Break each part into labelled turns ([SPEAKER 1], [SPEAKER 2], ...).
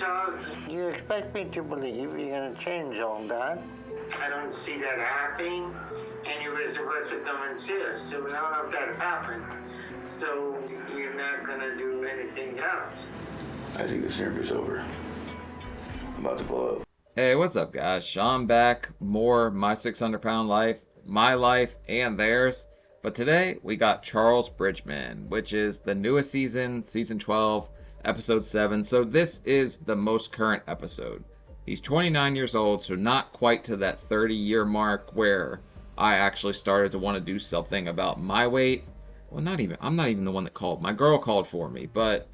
[SPEAKER 1] Charles?
[SPEAKER 2] You expect me to believe you're going to change all that?
[SPEAKER 1] I don't see that happening. And you were supposed to come and see us, so we don't know if that happened. So you're not going to do anything else.
[SPEAKER 3] I think this interview's over. I'm about to blow up.
[SPEAKER 4] Hey, what's up, guys? Sean back. More My 600 Pound Life, my life, and theirs. But today, we got Charles Bridgman, which is the newest season, season 12, episode 7. So this is the most current episode. He's 29 years old, so not quite to that 30-year mark where I actually started to want to do something about my weight. Well, I'm not even the one that called. My girl called for me, but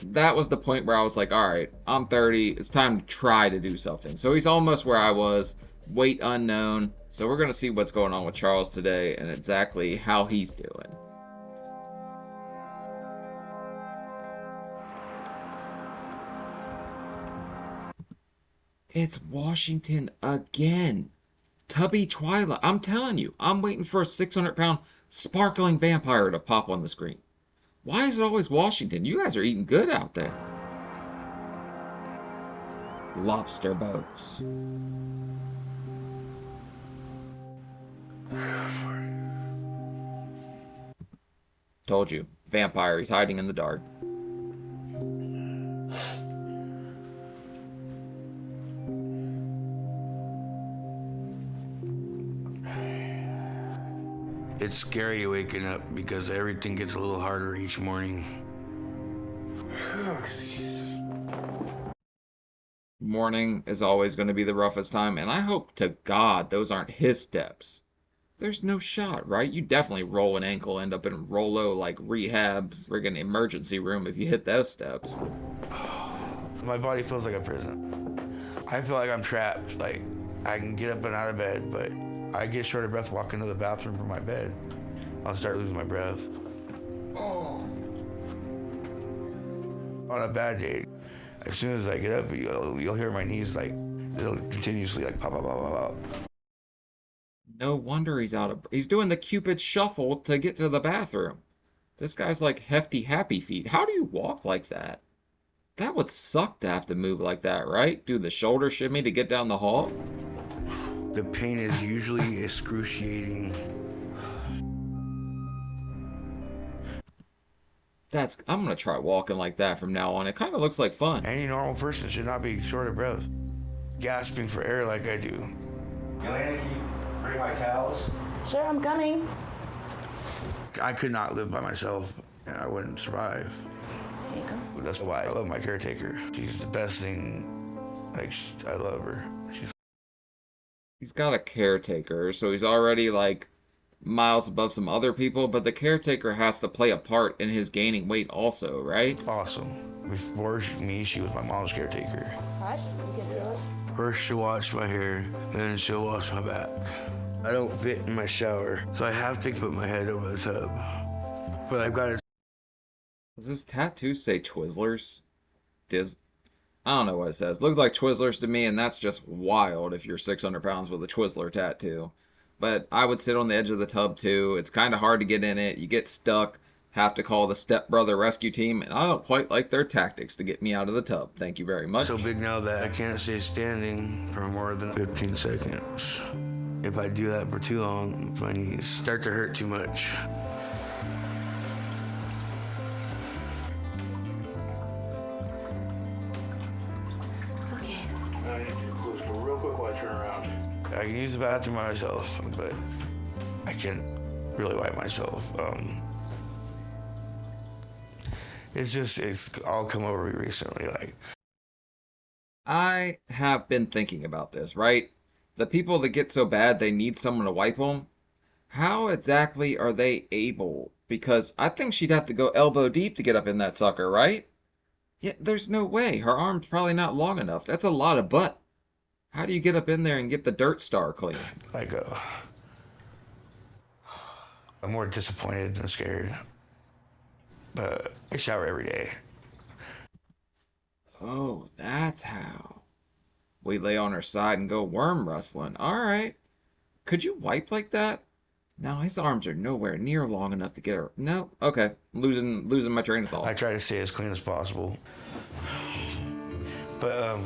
[SPEAKER 4] that was the point where I was like, all right, I'm 30. It's time to try to do something. So he's almost where I was, weight unknown. So we're going to see what's going on with Charles today and exactly how he's doing. It's Washington again. Tubby Twilight. I'm telling you, I'm waiting for a 600-pound sparkling vampire to pop on the screen. Why is it always Washington? You guys are eating good out there. Lobster boats. Told you. Vampire. He's hiding in the dark.
[SPEAKER 3] It's scary waking up because everything gets a little harder each morning.
[SPEAKER 4] Morning is always going to be the roughest time, and I hope to God those aren't his steps. There's no shot, right? You definitely roll an ankle, end up in Rolo like rehab, friggin' emergency room if you hit those steps.
[SPEAKER 3] My body feels like a prison. I feel like I'm trapped. Like, I can get up and out of bed, but I get short of breath walking to the bathroom from my bed. I'll start losing my breath. Oh. On a bad day, as soon as I get up, you'll hear my knees like, it'll continuously like pop, pop, pop, pop, pop.
[SPEAKER 4] No wonder he's doing the Cupid shuffle to get to the bathroom. This guy's like hefty happy feet. How do you walk like that? That would suck to have to move like that, right? Do the shoulder shimmy to get down the hall?
[SPEAKER 3] The pain is usually excruciating.
[SPEAKER 4] I'm gonna try walking like that from now on. It kind of looks like fun.
[SPEAKER 3] Any normal person should not be short of breath, gasping for air like I do. Elena, can you bring my towels?
[SPEAKER 5] Sure, I'm coming.
[SPEAKER 3] I could not live by myself, and I wouldn't survive.
[SPEAKER 5] There you go.
[SPEAKER 3] That's why I love my caretaker. She's the best thing. Like, I love her.
[SPEAKER 4] He's got a caretaker, so he's already like miles above some other people, but the caretaker has to play a part in his gaining weight also, right?
[SPEAKER 3] Awesome. Before me, she was my mom's caretaker.
[SPEAKER 5] What? You can feel it?
[SPEAKER 3] First she'll wash my hair, then she'll wash my back. I don't fit in my shower, so I have to put my head over the tub. But I've got to...
[SPEAKER 4] Does this tattoo say Twizzlers? I don't know what it says. Looks like Twizzlers to me, and that's just wild if you're 600 pounds with a Twizzler tattoo. But I would sit on the edge of the tub too. It's kind of hard to get in it. You get stuck, have to call the stepbrother rescue team, and I don't quite like their tactics to get me out of the tub. Thank you very much.
[SPEAKER 3] So big now that I can't stay standing for more than 15 seconds. If I do that for too long, my knees start to hurt too much.
[SPEAKER 5] Okay.
[SPEAKER 3] I need to close the door real quick while I turn around. I can use the bathroom by myself, but I can't really wipe myself. It's all come over me recently. Like,
[SPEAKER 4] I have been thinking about this, right? The people that get so bad they need someone to wipe them, how exactly are they able? Because I think she'd have to go elbow deep to get up in that sucker, right? Yeah, there's no way. Her arm's probably not long enough. That's a lot of butt. How do you get up in there and get the dirt star clean?
[SPEAKER 3] like I'm more disappointed than scared. But I shower every day.
[SPEAKER 4] Oh, that's how. We lay on her side and go worm rustling. All right. Could you wipe like that? No, his arms are nowhere near long enough to get her. No, okay. Losing my train of thought.
[SPEAKER 3] I try to stay as clean as possible. But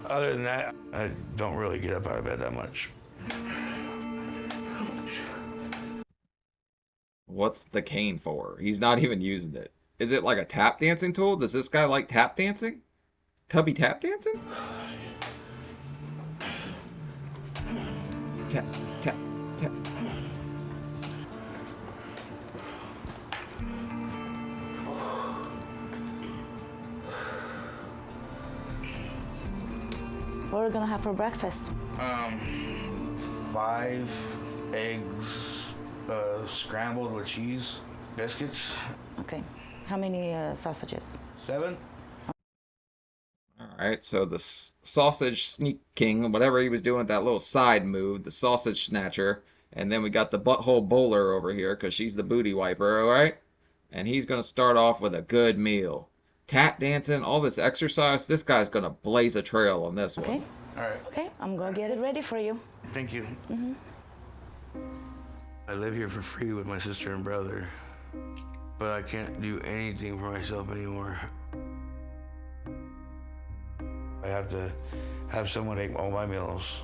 [SPEAKER 3] other than that, I don't really get up out of bed that much.
[SPEAKER 4] What's the cane for? He's not even using it. Is it like a tap dancing tool? Does this guy like tap dancing? Tubby tap dancing? Tap, tap, tap.
[SPEAKER 5] What are we gonna have for breakfast?
[SPEAKER 3] 5 eggs, scrambled with cheese, biscuits.
[SPEAKER 5] Okay. How many sausages?
[SPEAKER 3] 7.
[SPEAKER 4] Alright, so the sausage sneak king, whatever he was doing with that little side move, the sausage snatcher, and then we got the butthole bowler over here, because she's the booty wiper, alright? And he's going to start off with a good meal. Tap dancing, all this exercise, this guy's going to blaze a trail on this one.
[SPEAKER 5] Okay.
[SPEAKER 3] All right.
[SPEAKER 5] Okay, I'm gonna get it ready for you.
[SPEAKER 3] Thank you. I live here for free with my sister and brother, but I can't do anything for myself anymore. I have to have someone make all my meals.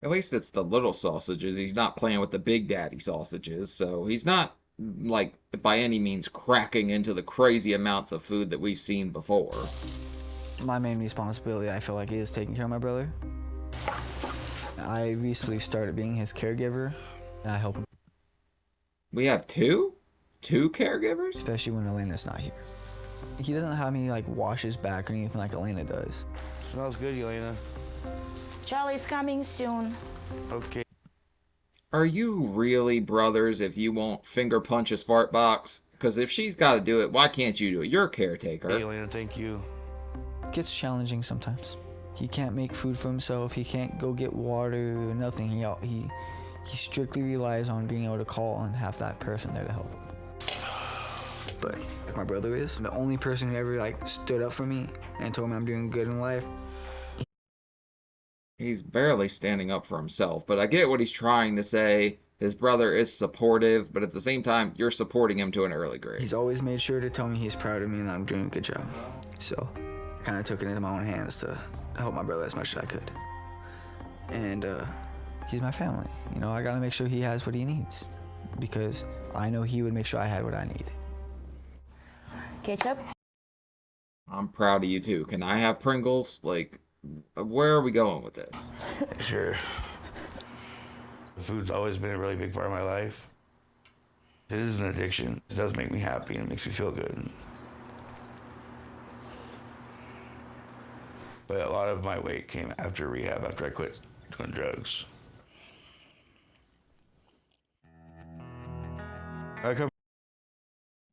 [SPEAKER 4] At least it's the little sausages. He's not playing with the Big Daddy sausages, so he's not, like, by any means cracking into the crazy amounts of food that we've seen before.
[SPEAKER 6] My main responsibility, I feel like, is taking care of my brother. I recently started being his caregiver, and I help him,
[SPEAKER 4] We have two? Two caregivers?
[SPEAKER 6] especially when Elena's not here. He doesn't have me, like, wash his back or anything like Elena does.
[SPEAKER 3] Smells good, Elena.
[SPEAKER 5] Charlie's coming soon.
[SPEAKER 3] Okay.
[SPEAKER 4] Are you really brothers if you won't finger punch his fart box? Because if she's got to do it, why can't you do it? You're a caretaker.
[SPEAKER 3] Hey, Elena, thank you.
[SPEAKER 6] It gets challenging sometimes. He can't make food for himself. He can't go get water, nothing. He strictly relies on being able to call and have that person there to help him. But like my brother is, the only person who ever, like, stood up for me and told me I'm doing good in life.
[SPEAKER 4] He's barely standing up for himself, but I get what he's trying to say. His brother is supportive, but at the same time, you're supporting him to an early grade.
[SPEAKER 6] He's always made sure to tell me he's proud of me and that I'm doing a good job. So I kind of took it into my own hands to help my brother as much as I could. And he's my family. You know, I gotta make sure he has what he needs because I know he would make sure I had what I need.
[SPEAKER 5] Ketchup?
[SPEAKER 4] I'm proud of you too. Can I have Pringles? Like, where are we going with this?
[SPEAKER 3] Sure. Food's always been a really big part of my life. It is an addiction. It does make me happy and it makes me feel good. But a lot of my weight came after rehab, after I quit doing drugs.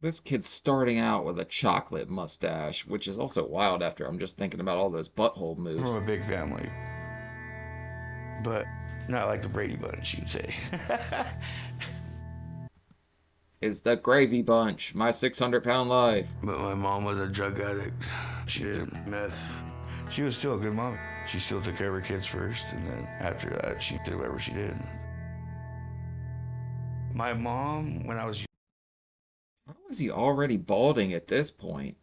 [SPEAKER 4] This kid's starting out with a chocolate mustache, which is also wild after I'm just thinking about all those butthole
[SPEAKER 3] I'm
[SPEAKER 4] moves.
[SPEAKER 3] from a big family, but not like the Brady Bunch, you'd say.
[SPEAKER 4] It's the Gravy Bunch, my 600-pound life.
[SPEAKER 3] But my mom was a drug addict. She did meth. She was still a good mom. She still took care of her kids first, and then after that, she did whatever she did. My mom, when I was
[SPEAKER 4] How is he already balding at this point?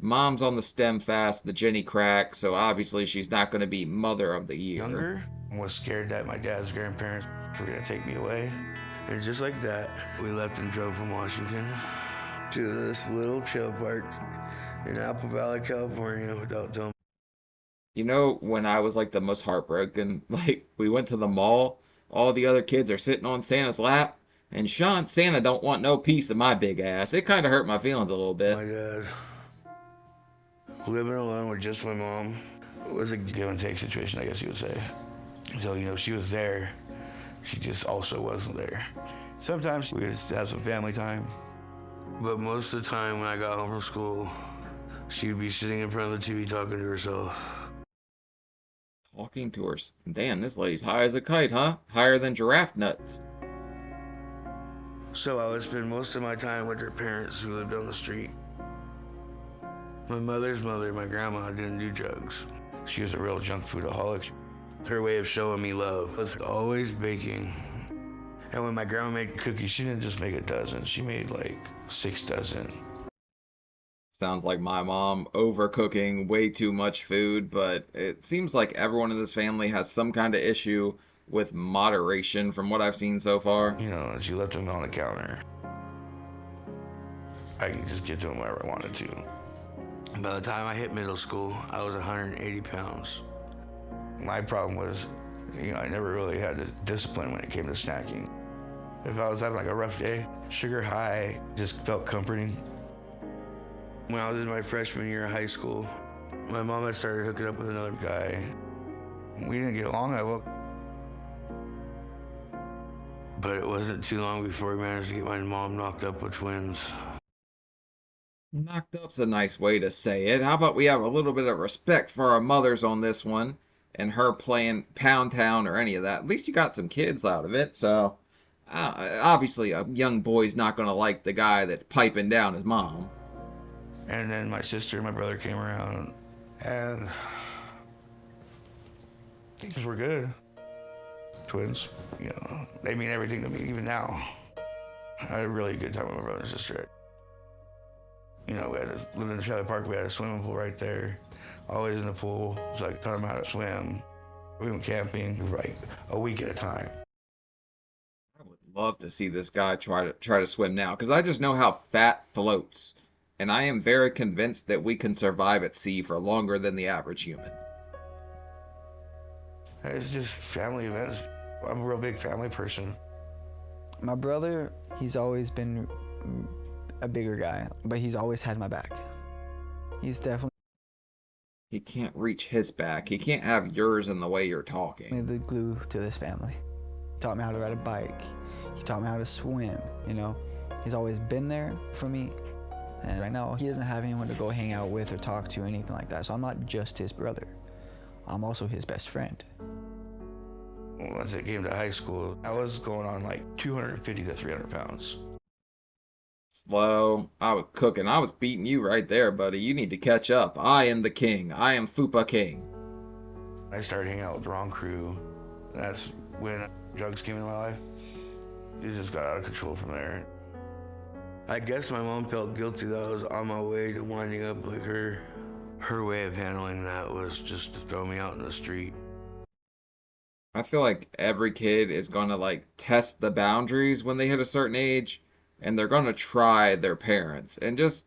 [SPEAKER 4] Mom's on the stem fast, the Jenny crack, so obviously she's not going to be mother of the year.
[SPEAKER 3] younger, I was scared that my dad's grandparents were gonna take me away. And just like that, we left and drove from Washington to this little chill park in Apple Valley, California without telling.
[SPEAKER 4] You know, when I was like the most heartbroken, like we went to the mall, all the other kids are sitting on Santa's lap, and Santa don't want no piece of my big ass. It kind of hurt my feelings a little bit.
[SPEAKER 3] My dad, living alone with just my mom, was a give and take situation, I guess you would say. So, you know, she was there. She just also wasn't there. Sometimes we would just have some family time. But most of the time when I got home from school, she would be sitting in front of the TV talking to herself.
[SPEAKER 4] Talking to her. Damn, this lady's high as a kite, huh? Higher than giraffe nuts.
[SPEAKER 3] So I would spend most of my time with her parents who lived on the street. My mother's mother, my grandma, didn't do drugs. She was a real junk foodaholic. Her way of showing me love was always baking. And when my grandma made cookies, she didn't just make a dozen. She made like 6 dozen.
[SPEAKER 4] Sounds like my mom overcooking way too much food, but it seems like everyone in this family has some kind of issue with moderation from what I've seen so far.
[SPEAKER 3] You know, she left them on the counter. I can just get to them whenever I wanted to. By the time I hit middle school, I was 180 pounds. My problem was, you know, I never really had the discipline when it came to snacking. If I was having like a rough day, sugar high just felt comforting. When I was in my freshman year of high school, my mom had started hooking up with another guy. We didn't get along that well. But it wasn't too long before we managed to get my mom knocked up with twins.
[SPEAKER 4] Knocked up's a nice way to say it. How about we have a little bit of respect for our mothers on this one, and her playing Pound Town or any of that. At least you got some kids out of it, so obviously a young boy's not going to like the guy that's piping down his mom.
[SPEAKER 3] And then my sister and my brother came around, and things were good. Twins, you know, they mean everything to me, even now. I had a really good time with my brother and sister. You know, we lived in the trailer park, we had a swimming pool right there, always in the pool, so I could taught them how to swim. We went camping for like a week at a time.
[SPEAKER 4] I would love to see this guy try to swim now, because I just know how fat floats. And I am very convinced that we can survive at sea for longer than the average human.
[SPEAKER 3] It's just family events. I'm a real big family person.
[SPEAKER 6] My brother, he's always been a bigger guy, but he's always had my back. He's definitely
[SPEAKER 4] He can't reach his back. He can't have yours in the way you're talking.
[SPEAKER 6] the glue to this family. He taught me how to ride a bike. He taught me how to swim, you know. He's always been there for me. And right now, he doesn't have anyone to go hang out with or talk to or anything like that. So I'm not just his brother. I'm also his best friend.
[SPEAKER 3] Once it came to high school, I was going on like 250 to 300 pounds.
[SPEAKER 4] Slow. I was cooking. I was beating you right there, buddy. You need to catch up. I am the king. I am Fupa King.
[SPEAKER 3] I started hanging out with the wrong crew. That's when drugs came into my life. It just got out of control from there. I guess my mom felt guilty that I was on my way to winding up like her. Her way of handling that was just to throw me out in the street.
[SPEAKER 4] I feel like every kid is going to like test the boundaries when they hit a certain age, and they're going to try their parents. And just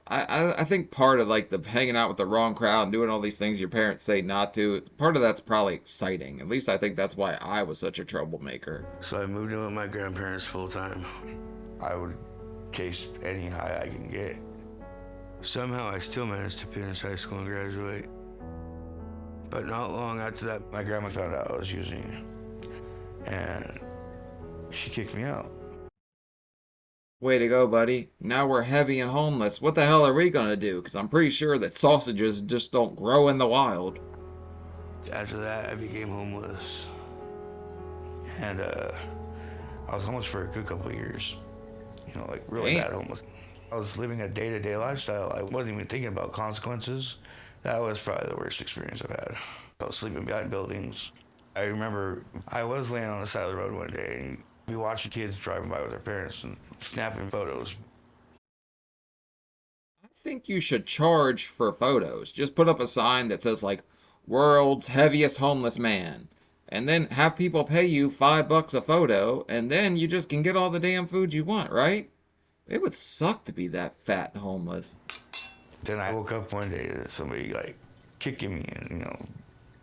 [SPEAKER 4] I think part of like the hanging out with the wrong crowd and doing all these things your parents say not to, part of that's probably exciting. At least I think that's why I was such a troublemaker.
[SPEAKER 3] So I moved in with my grandparents full time. I would chase any high I can get. Somehow I still managed to finish high school and graduate. But not long after that, my grandma found out I was using, and she kicked me out.
[SPEAKER 4] Way to go, buddy. Now we're heavy and homeless. What the hell are we gonna do? Because I'm pretty sure that sausages just don't grow in the wild.
[SPEAKER 3] After that, I became homeless. And I was homeless for a good couple of years. You know, like really
[SPEAKER 4] Damn.
[SPEAKER 3] bad homeless. I was living a day-to-day lifestyle. I wasn't even thinking about consequences. That was probably the worst experience I've had. I was sleeping behind buildings. I remember I was laying on the side of the road one day and we watched the kids driving by with their parents and snapping photos.
[SPEAKER 4] I think you should charge for photos. Just put up a sign that says like, world's heaviest homeless man. And then have people pay you $5 a photo, and then you just can get all the damn food you want, right? It would suck to be that fat and homeless.
[SPEAKER 3] Then I woke up one day to somebody like kicking me and, you know,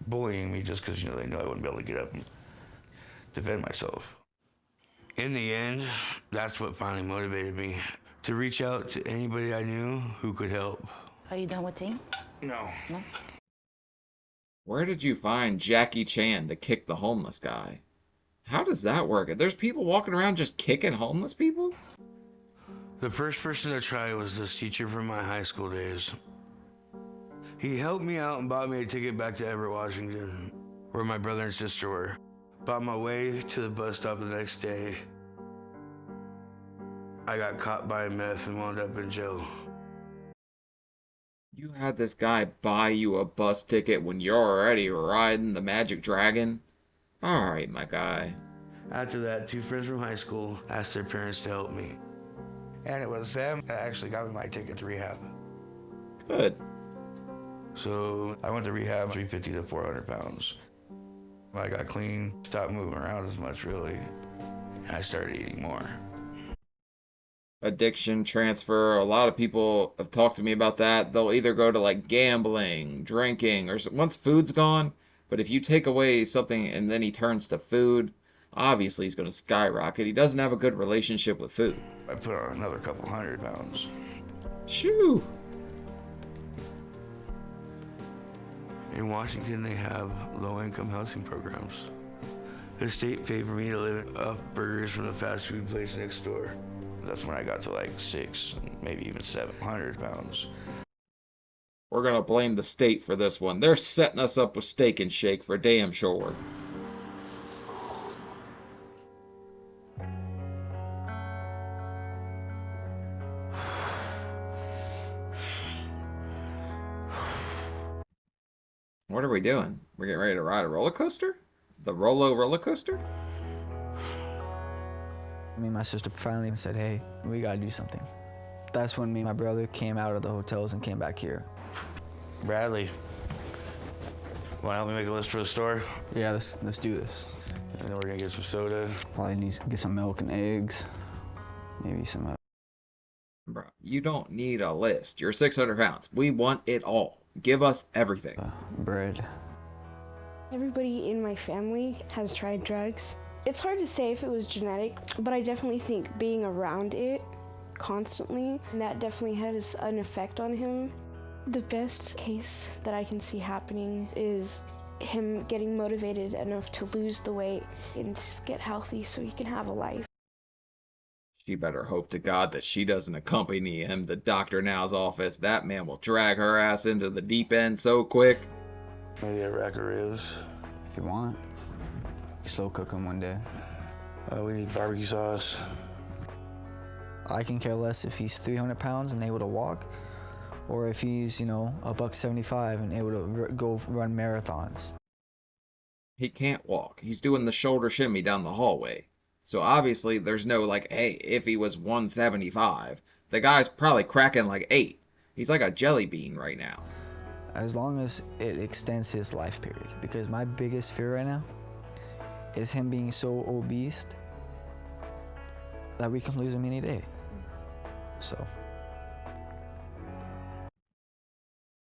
[SPEAKER 3] bullying me just because, you know, they knew I wouldn't be able to get up and defend myself. In the end, that's what finally motivated me to reach out to anybody I knew who could help.
[SPEAKER 5] Are you done with tea?
[SPEAKER 3] No.
[SPEAKER 5] No?
[SPEAKER 4] Where did you find Jackie Chan to kick the homeless guy? How does that work? There's people walking around just kicking homeless people?
[SPEAKER 3] The first person to try was this teacher from my high school days. He helped me out and bought me a ticket back to Everett, Washington, where my brother and sister were. About my way to the bus stop the next day, I got caught buying meth and wound up in jail.
[SPEAKER 4] You had this guy buy you a bus ticket when you're already riding the Magic Dragon? Alright, my guy.
[SPEAKER 3] After that, 2 friends from high school asked their parents to help me. And it was them that actually got me my ticket to rehab.
[SPEAKER 4] Good.
[SPEAKER 3] So I went to rehab, 350 to 400 pounds. I got clean, stopped moving around as much really, and I started eating more.
[SPEAKER 4] Addiction transfer. A lot of people have talked to me about that. They'll either go to like gambling, drinking, or once food's gone. But if you take away something and then he turns to food, obviously he's going to skyrocket. He doesn't have a good relationship with food.
[SPEAKER 3] I put on another couple 100 pounds.
[SPEAKER 4] Shoo!
[SPEAKER 3] In Washington, they have low-income housing programs. The state paid for me to live off burgers from the fast food place next door. That's when I got to like 600, maybe even 700 pounds.
[SPEAKER 4] We're going to blame the state for this one. They're setting us up with Steak and Shake for damn sure. What are we doing? We're getting ready to ride a roller coaster? The Rolo roller coaster?
[SPEAKER 6] Me and my sister finally said, hey, we gotta do something. That's when me and my brother came out of the hotels and came back here.
[SPEAKER 3] Bradley, wanna help me make a list for the store?
[SPEAKER 6] Yeah, let's do this.
[SPEAKER 3] And then we're gonna get some soda.
[SPEAKER 6] Probably need to get some milk and eggs, maybe some
[SPEAKER 4] Bro, you don't need a list. You're 600 pounds. We want it all. Give us everything.
[SPEAKER 6] bread.
[SPEAKER 7] Everybody in my family has tried drugs. It's hard to say if it was genetic, but I definitely think being around it constantly, that definitely has an effect on him. The best case that I can see happening is him getting motivated enough to lose the weight and just get healthy so he can have a life.
[SPEAKER 4] She better hope to God that she doesn't accompany him to Dr. Now's office. That man will drag her ass into the deep end so quick.
[SPEAKER 3] Maybe a rack of ribs.
[SPEAKER 6] If you want, slow cook them one day.
[SPEAKER 3] We need barbecue sauce.
[SPEAKER 6] I can care less if he's 300 pounds and able to walk, or if he's, $175 and able to go run marathons.
[SPEAKER 4] He can't walk. He's doing the shoulder shimmy down the hallway. So obviously there's no like, hey, if he was 175, the guy's probably cracking like 8. He's like a jelly bean right now.
[SPEAKER 6] As long as it extends his life period, because my biggest fear right now is him being so obese that we can lose him any day. So.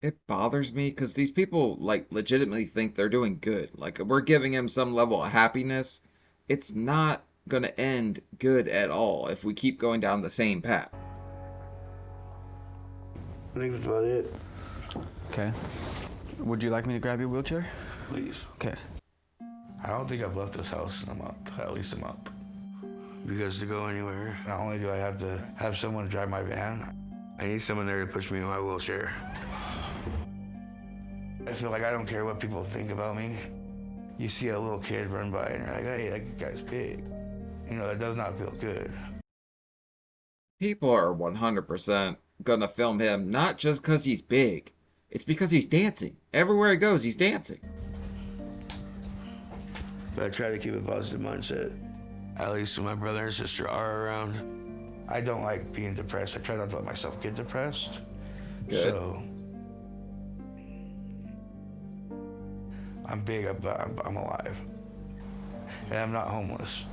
[SPEAKER 4] It bothers me because these people like legitimately think they're doing good. Like we're giving him some level of happiness. It's not going to end good at all if we keep going down the same path.
[SPEAKER 3] I think that's about it.
[SPEAKER 6] Okay. Would you like me to grab your wheelchair?
[SPEAKER 3] Please.
[SPEAKER 6] Okay.
[SPEAKER 3] I don't think I've left this house in a month. At least a month. Because to go anywhere, not only do I have to have someone drive my van, I need someone there to push me in my wheelchair. I feel like I don't care what people think about me. You see a little kid run by and you're like, hey, that guy's big. That does not feel good.
[SPEAKER 4] People are 100% gonna film him not just because he's big. It's because he's dancing. Everywhere he goes, he's dancing.
[SPEAKER 3] But I try to keep a positive mindset. At least when my brother and sister are around. I don't like being depressed. I try not to let myself get depressed.
[SPEAKER 4] Good.
[SPEAKER 3] So I'm big, but I'm alive. And I'm not homeless.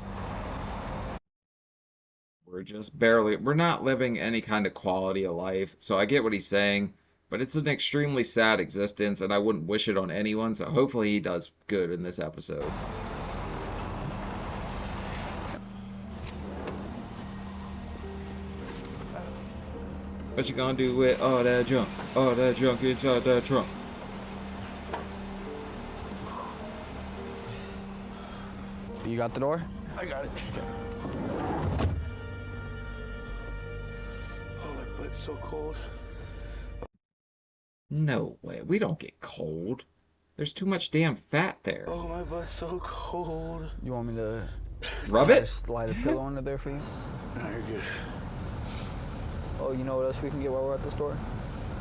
[SPEAKER 4] We're not living any kind of quality of life. So I get what he's saying, but it's an extremely sad existence and I wouldn't wish it on anyone. So hopefully he does good in this episode. What you gonna do with all that junk? All that junk inside that trunk.
[SPEAKER 6] You got the door?
[SPEAKER 3] I got it. Oh, my butt's so cold.
[SPEAKER 4] No way. We don't get cold. There's too much damn fat there.
[SPEAKER 3] Oh, my butt's so cold.
[SPEAKER 6] You want me to
[SPEAKER 4] Rub it?
[SPEAKER 6] slide a pillow under there for you?
[SPEAKER 3] No, you're good.
[SPEAKER 6] Oh, you know what else we can get while we're at the store?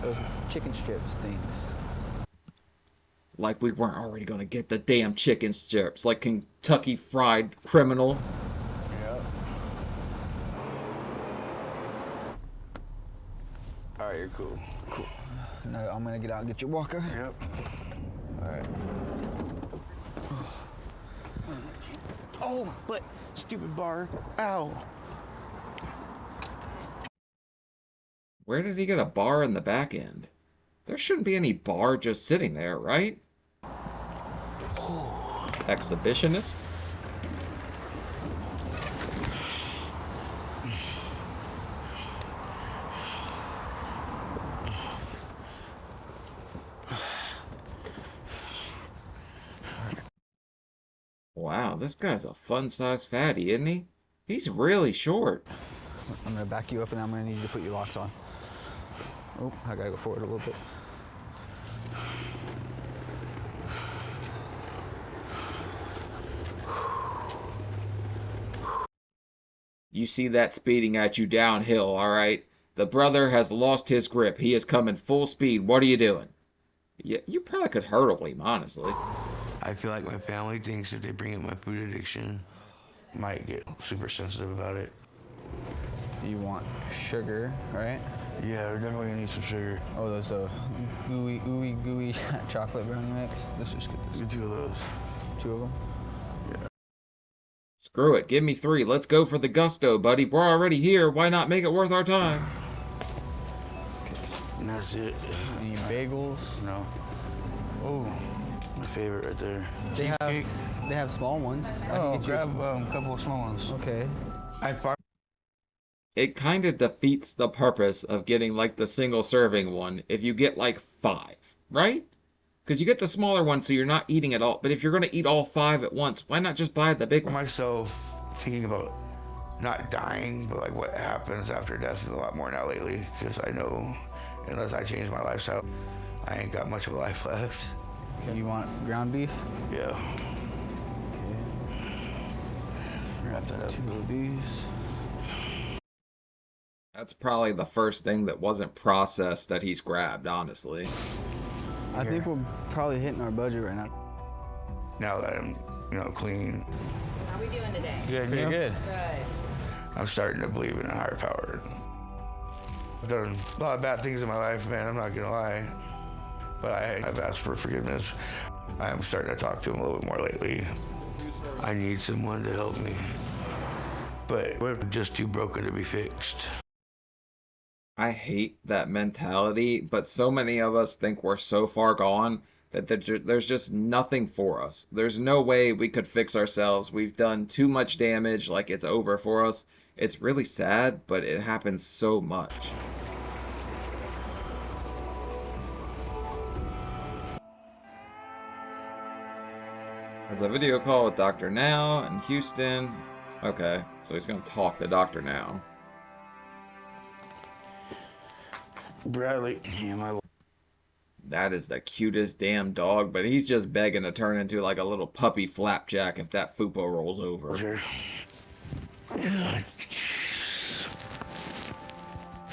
[SPEAKER 6] Those chicken strips things.
[SPEAKER 4] Like we weren't already gonna get the damn chicken strips, like Kentucky Fried Criminal.
[SPEAKER 3] Yeah. All right, right, you're cool.
[SPEAKER 6] Now I'm gonna get out and get your walker.
[SPEAKER 3] Yep.
[SPEAKER 6] All right.
[SPEAKER 3] Oh, my butt. Stupid bar. Ow.
[SPEAKER 4] Where did he get a bar in the back end? There shouldn't be any bar just sitting there, right? Exhibitionist? Wow, this guy's a fun-sized fatty, isn't he? He's really short.
[SPEAKER 6] I'm gonna back you up and I'm gonna need you to put your locks on. Oh, I gotta go forward a little bit.
[SPEAKER 4] You see that speeding at you downhill, all right? The brother has lost his grip. He is coming full speed. What are you doing? You probably could hurdle him, honestly.
[SPEAKER 3] I feel like my family thinks if they bring up my food addiction, I might get super sensitive about it.
[SPEAKER 6] You want sugar, right?
[SPEAKER 3] Yeah, we're definitely gonna need some sugar.
[SPEAKER 6] Oh, those the gooey chocolate brownie mix. Let's just get this.
[SPEAKER 3] Get 2 of those.
[SPEAKER 6] 2 of them.
[SPEAKER 4] Screw it. Give me 3. Let's go for the gusto, buddy. We're already here. Why not make it worth our time?
[SPEAKER 3] And that's it.
[SPEAKER 6] Any bagels?
[SPEAKER 3] No. Oh, my favorite right there.
[SPEAKER 6] They have small ones.
[SPEAKER 3] Oh, grab a couple of small ones.
[SPEAKER 6] Okay.
[SPEAKER 4] It kind of defeats the purpose of getting like the single serving one if you get like 5, right? Because you get the smaller one so you're not eating it all. But if you're going to eat all 5 at once, why not just buy the big one?
[SPEAKER 3] Myself thinking about not dying, but like what happens after death is a lot more now lately. Because I know unless I change my lifestyle, I ain't got much of a life left.
[SPEAKER 6] Okay. You want ground beef?
[SPEAKER 3] Yeah.
[SPEAKER 6] Okay.
[SPEAKER 3] Wrap that up.
[SPEAKER 6] 2 of these.
[SPEAKER 4] That's probably the first thing that wasn't processed that he's grabbed, honestly.
[SPEAKER 6] I think we're probably hitting our budget right now.
[SPEAKER 3] Now that I'm, clean.
[SPEAKER 8] How are we doing today?
[SPEAKER 3] Good,
[SPEAKER 6] Pretty good.
[SPEAKER 8] Good.
[SPEAKER 3] I'm starting to believe in a higher power. I've done a lot of bad things in my life, man, I'm not gonna lie. But I've asked for forgiveness. I'm starting to talk to him a little bit more lately. I need someone to help me. But we're just too broken to be fixed.
[SPEAKER 4] I hate that mentality, but so many of us think we're so far gone that there's just nothing for us. There's no way we could fix ourselves. We've done too much damage, like it's over for us. It's really sad, but it happens so much. There's a video call with Dr. Now in Houston. Okay, so he's gonna talk to Dr. Now.
[SPEAKER 3] Bradley, yeah,
[SPEAKER 4] That is the cutest damn dog, but he's just begging to turn into like a little puppy flapjack if that fupa rolls over.
[SPEAKER 3] Sure.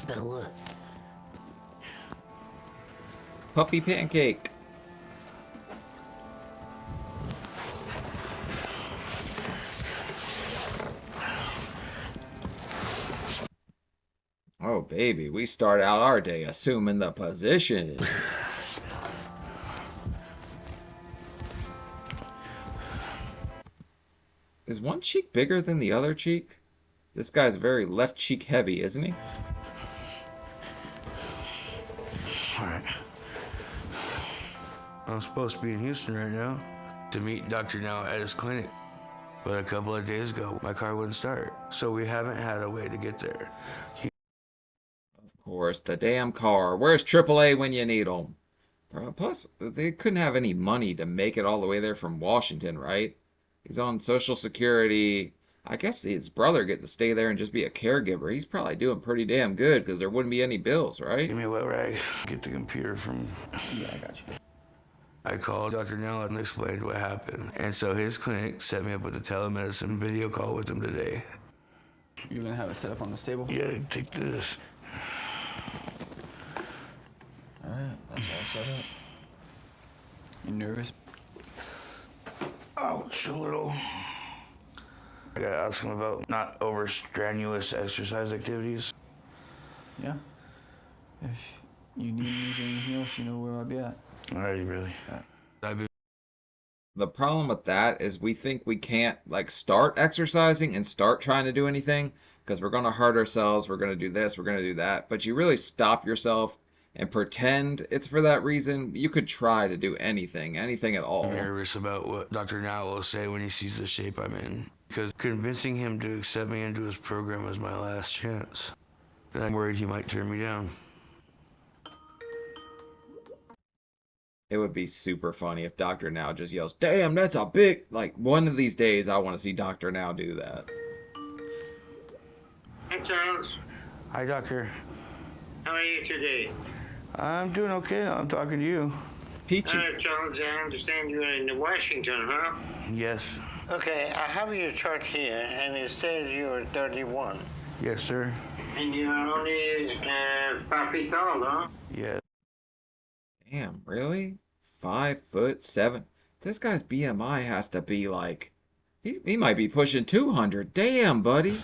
[SPEAKER 2] Bella.
[SPEAKER 4] Puppy pancake. Oh, baby, we start out our day assuming the position. Is one cheek bigger than the other cheek? This guy's very left cheek heavy, isn't he?
[SPEAKER 3] All right. I'm supposed to be in Houston right now to meet Dr. Now at his clinic. But a couple of days ago, my car wouldn't start. So we haven't had a way to get there.
[SPEAKER 4] Of course, the damn car. Where's AAA when you need them? Plus, they couldn't have any money to make it all the way there from Washington, right? He's on Social Security. I guess his brother get to stay there and just be a caregiver. He's probably doing pretty damn good because there wouldn't be any bills, right?
[SPEAKER 3] Give me a wet rag. Get the computer from...
[SPEAKER 6] Yeah, I got you.
[SPEAKER 3] I called Dr. Nell and explained what happened. And so his clinic set me up with a telemedicine video call with him today.
[SPEAKER 6] You're gonna have it set up on this table?
[SPEAKER 3] Yeah, take this.
[SPEAKER 6] Alright, that's all set up. You nervous?
[SPEAKER 3] Ouch, a little. I gotta ask him about not over strenuous exercise activities.
[SPEAKER 6] Yeah. If you need me for anything else, you know where I'll be at.
[SPEAKER 3] Alrighty, really. I've been
[SPEAKER 4] The problem with that is we think we can't like start exercising and start trying to do anything because we're going to hurt ourselves, we're going to do this, we're going to do that. But you really stop yourself and pretend it's for that reason. You could try to do anything at all.
[SPEAKER 3] nervous about what Dr. Now will say when he sees the shape I'm in, because convincing him to accept me into his program is my last chance. And I'm worried he might turn me down.
[SPEAKER 4] It would be super funny if Dr. Now just yells, "Damn, that's a big..." Like, one of these days, I want to see Dr. Now do that.
[SPEAKER 1] Hey, Charles.
[SPEAKER 3] Hi, doctor.
[SPEAKER 1] How are you today?
[SPEAKER 3] I'm doing okay. I'm talking to you.
[SPEAKER 4] Peachy.
[SPEAKER 1] Charles, I understand you're in Washington, huh?
[SPEAKER 3] Yes.
[SPEAKER 2] Okay, I have your chart here, and it says you're 31.
[SPEAKER 3] Yes, sir.
[SPEAKER 1] And you're only 5 feet tall, huh?
[SPEAKER 3] Yes.
[SPEAKER 4] Damn, really? 5'7". This guy's BMI has to be like... He might be pushing 200. Damn, buddy.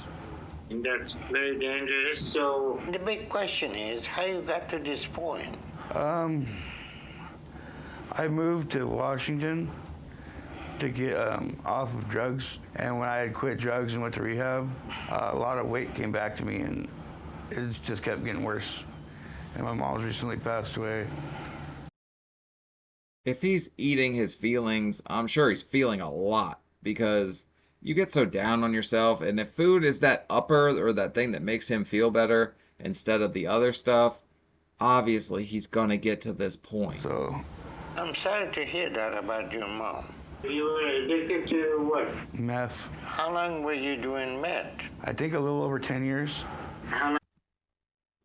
[SPEAKER 1] And that's very dangerous, so...
[SPEAKER 2] The big question is how you got to this point.
[SPEAKER 3] I moved to Washington to get off of drugs, and when I had quit drugs and went to rehab, a lot of weight came back to me, and it just kept getting worse. And my mom's recently passed away.
[SPEAKER 4] If he's eating his feelings, I'm sure he's feeling a lot, because you get so down on yourself, and if food is that upper or that thing that makes him feel better instead of the other stuff, obviously he's gonna get to this point.
[SPEAKER 3] So,
[SPEAKER 2] I'm sorry to hear that about your mom.
[SPEAKER 1] You were addicted to what?
[SPEAKER 3] meth.
[SPEAKER 2] How long were you doing meth?
[SPEAKER 3] I think a little over 10 years.
[SPEAKER 1] How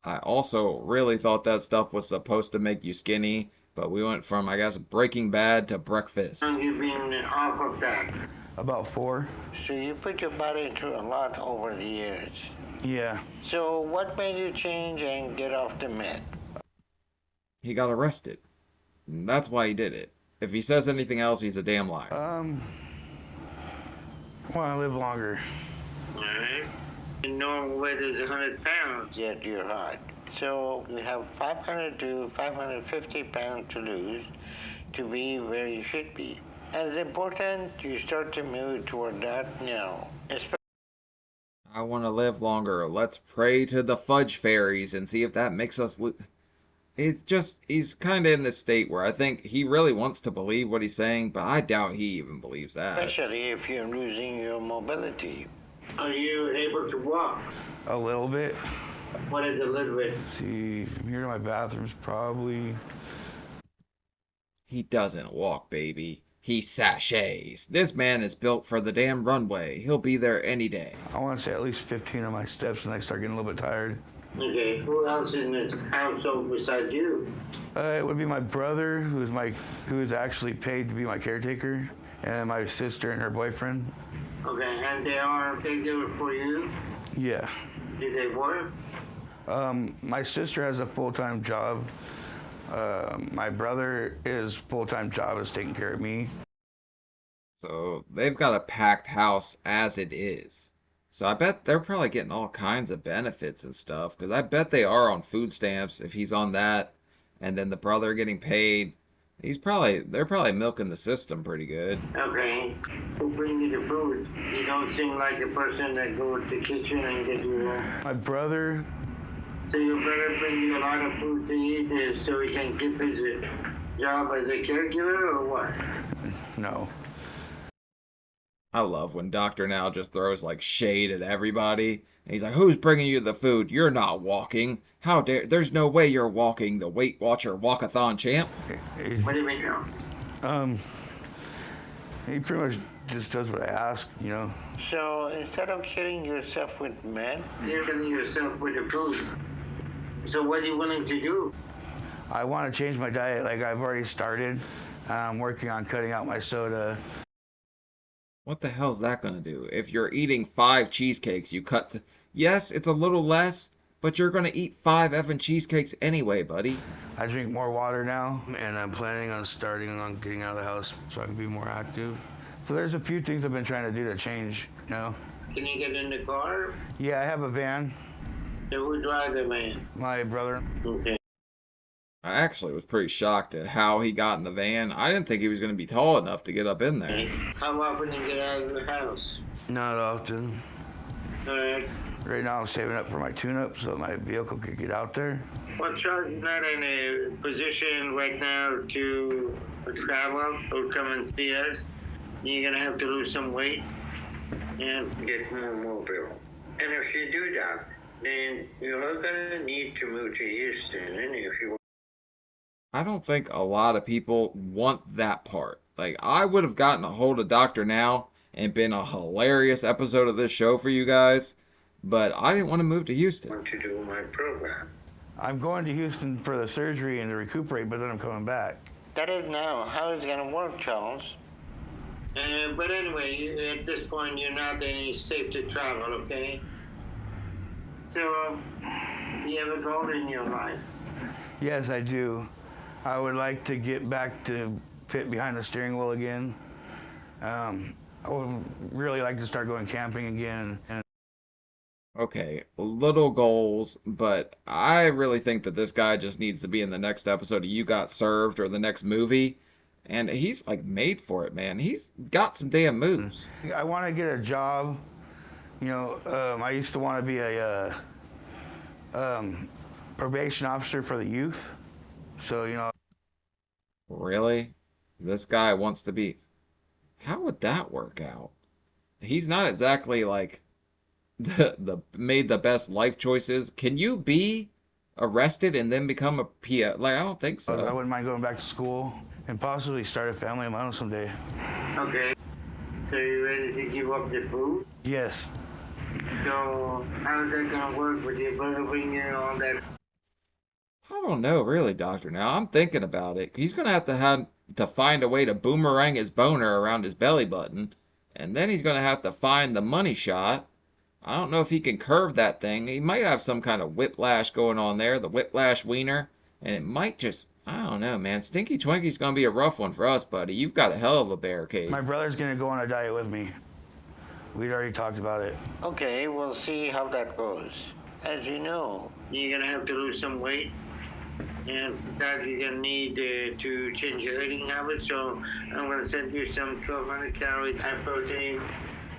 [SPEAKER 4] I also really thought that stuff was supposed to make you skinny, but we went from, I guess, Breaking Bad to breakfast.
[SPEAKER 1] long have you been off of that?
[SPEAKER 3] About 4.
[SPEAKER 2] So you put your body through a lot over the years.
[SPEAKER 3] Yeah.
[SPEAKER 2] So what made you change and get off the meth?
[SPEAKER 4] He got arrested. And that's why he did it. If he says anything else, he's a damn liar.
[SPEAKER 3] Want to live longer.
[SPEAKER 1] Alright. And normal weight is 100 pounds.
[SPEAKER 2] Yet you're hot. So you have 500 to 550 pounds to lose to be where you should be. As important, you start to move toward that now.
[SPEAKER 4] I want to live longer. Let's pray to the fudge fairies and see if that makes us he's kind of in this state where I think he really wants to believe what he's saying, but I doubt he even believes that.
[SPEAKER 2] Especially if you're losing your mobility.
[SPEAKER 1] Are you able to walk?
[SPEAKER 3] A little bit.
[SPEAKER 1] What is a little bit?
[SPEAKER 3] See, from here to my bathroom's probably...
[SPEAKER 4] He doesn't walk, baby. He sachets. This man is built for the damn runway. He'll be there any day.
[SPEAKER 3] I want to say at least 15 of my steps, and I start getting a little bit tired.
[SPEAKER 1] Okay, who else in this household besides you?
[SPEAKER 3] It would be my brother, who is actually paid to be my caretaker, and my sister and her boyfriend.
[SPEAKER 1] Okay, and they are bigger for you?
[SPEAKER 3] Yeah.
[SPEAKER 1] Do they work?
[SPEAKER 3] My sister has a full-time job. My brother, his full-time job is taking care of me.
[SPEAKER 4] So they've got a packed house as it is. So I bet they're probably getting all kinds of benefits and stuff, because I bet they are on food stamps if he's on that, and then the brother getting paid. They're probably milking the system pretty good.
[SPEAKER 1] Okay, who bring you the food? You don't seem like a person that goes to the kitchen and get you.
[SPEAKER 3] My brother,
[SPEAKER 1] So your brother bring you a lot of food to eat so he can keep his job as a caregiver or what?
[SPEAKER 3] no.
[SPEAKER 4] I love when Dr. Now just throws like shade at everybody. And he's like, "Who's bringing you the food? You're not walking. How dare, there's no way you're walking, the Weight Watcher walkathon champ."
[SPEAKER 1] What do you mean now?
[SPEAKER 3] He pretty much just does what I ask, you know.
[SPEAKER 2] So instead of killing yourself with meth,
[SPEAKER 1] You're killing yourself with the food. So what are you willing to do?
[SPEAKER 3] I want to change my diet, like I've already started. I'm working on cutting out my soda.
[SPEAKER 4] What the hell's that gonna do? If you're eating 5 cheesecakes, you cut... Yes, it's a little less, but you're gonna eat 5 effing cheesecakes anyway, buddy.
[SPEAKER 3] I drink more water now, and I'm planning on starting on getting out of the house so I can be more active. So there's a few things I've been trying to do to change, you know.
[SPEAKER 1] Can you get in the car?
[SPEAKER 3] Yeah, I have a van.
[SPEAKER 1] So who drives the van?
[SPEAKER 3] My brother.
[SPEAKER 1] Okay.
[SPEAKER 4] actually was pretty shocked at how he got in the van. I didn't think he was going to be tall enough to get up in there.
[SPEAKER 1] How often do you get out of the house?
[SPEAKER 3] Not often.
[SPEAKER 1] Alright.
[SPEAKER 3] Right now I'm saving up for my tune-up so my vehicle could get out there.
[SPEAKER 1] Well, Charles is not in a position right now to travel or come and see us. You're gonna have to lose some weight and get more mobile. And if you do that, then you're gonna need to move to Houston. And if you
[SPEAKER 4] I don't think a lot of people want that part. Like, I would have gotten a hold of Dr. Now and been a hilarious episode of this show for you guys, but I didn't want to move to Houston.
[SPEAKER 1] want to do my program.
[SPEAKER 3] I'm going to Houston for the surgery and to recuperate, but then I'm coming back.
[SPEAKER 2] That is now. How is it going to work, Charles?
[SPEAKER 1] But anyway, at this point, you're not any safe to travel, okay? So, you have a goal in your life.
[SPEAKER 3] Yes, I do. I would like to get back to fit behind the steering wheel again. I would really like to start going camping again. And
[SPEAKER 4] Okay, little goals, but I really think that this guy just needs to be in the next episode of You Got Served or the next movie. And he's like made for it, man. He's got some damn moves.
[SPEAKER 3] I want to get a job. You know, I used to want to be a probation officer for the youth. So, you know.
[SPEAKER 4] Really? This guy wants to be... How would that work out? He's not exactly like made the best life choices. Can you be arrested and then become a PI? Like, I don't think so.
[SPEAKER 3] I wouldn't mind going back to school and possibly start a family of my own someday.
[SPEAKER 1] Okay. So you ready to give up the food?
[SPEAKER 3] Yes.
[SPEAKER 1] So how's that gonna work with your brother bringing in all that?
[SPEAKER 4] I don't know, really, Doctor. Now, I'm thinking about it. He's going to have to find a way to boomerang his boner around his belly button, and then he's going to have to find the money shot. I don't know if he can curve that thing. He might have some kind of whiplash going on there, the whiplash wiener, and it might just... I don't know, man. Stinky Twinkie's going to be a rough one for us, buddy. You've got a hell of a barricade.
[SPEAKER 3] My brother's going to go on a diet with me. We'd already talked about it.
[SPEAKER 2] Okay, we'll see how that goes. As you know,
[SPEAKER 1] You're gonna have to lose some weight, and for that you're gonna need to change your eating habits. So I'm gonna send you some 1,200 calorie, high protein,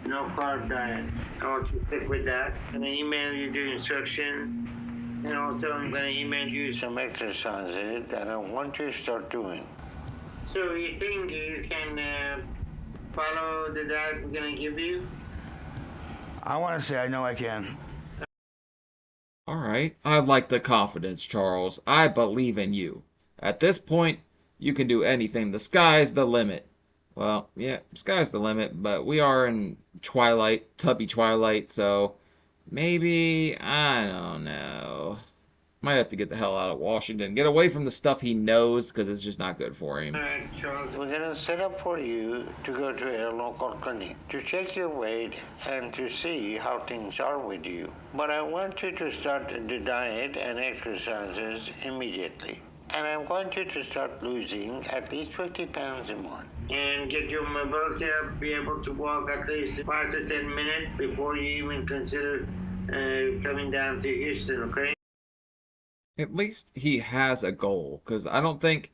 [SPEAKER 1] no carb diet. I want you to stick with that. I'm gonna email you the instruction, and also I'm gonna email you some.
[SPEAKER 2] some exercises that I want you to start doing.
[SPEAKER 1] So you think you can follow the diet I'm gonna give you?
[SPEAKER 3] I want to say I know I can.
[SPEAKER 4] All right. I like the confidence, Charles. I believe in you. At this point, you can do anything. The sky's the limit. Well, yeah, sky's the limit, but we are in Twilight, Tubby Twilight, so maybe, I don't know. Might have to get the hell out of Washington. Get away from the stuff he knows, because it's just not good for him.
[SPEAKER 1] All right, Charles.
[SPEAKER 2] We're going to set up for you to go to a local clinic to check your weight and to see how things are with you. But I want you to start the diet and exercises immediately. And I want you to start losing at least 50 pounds a month.
[SPEAKER 1] And get your mobility up, be able to walk at least 5 to 10 minutes before you even consider coming down to Houston, okay?
[SPEAKER 4] At least he has a goal, because I don't think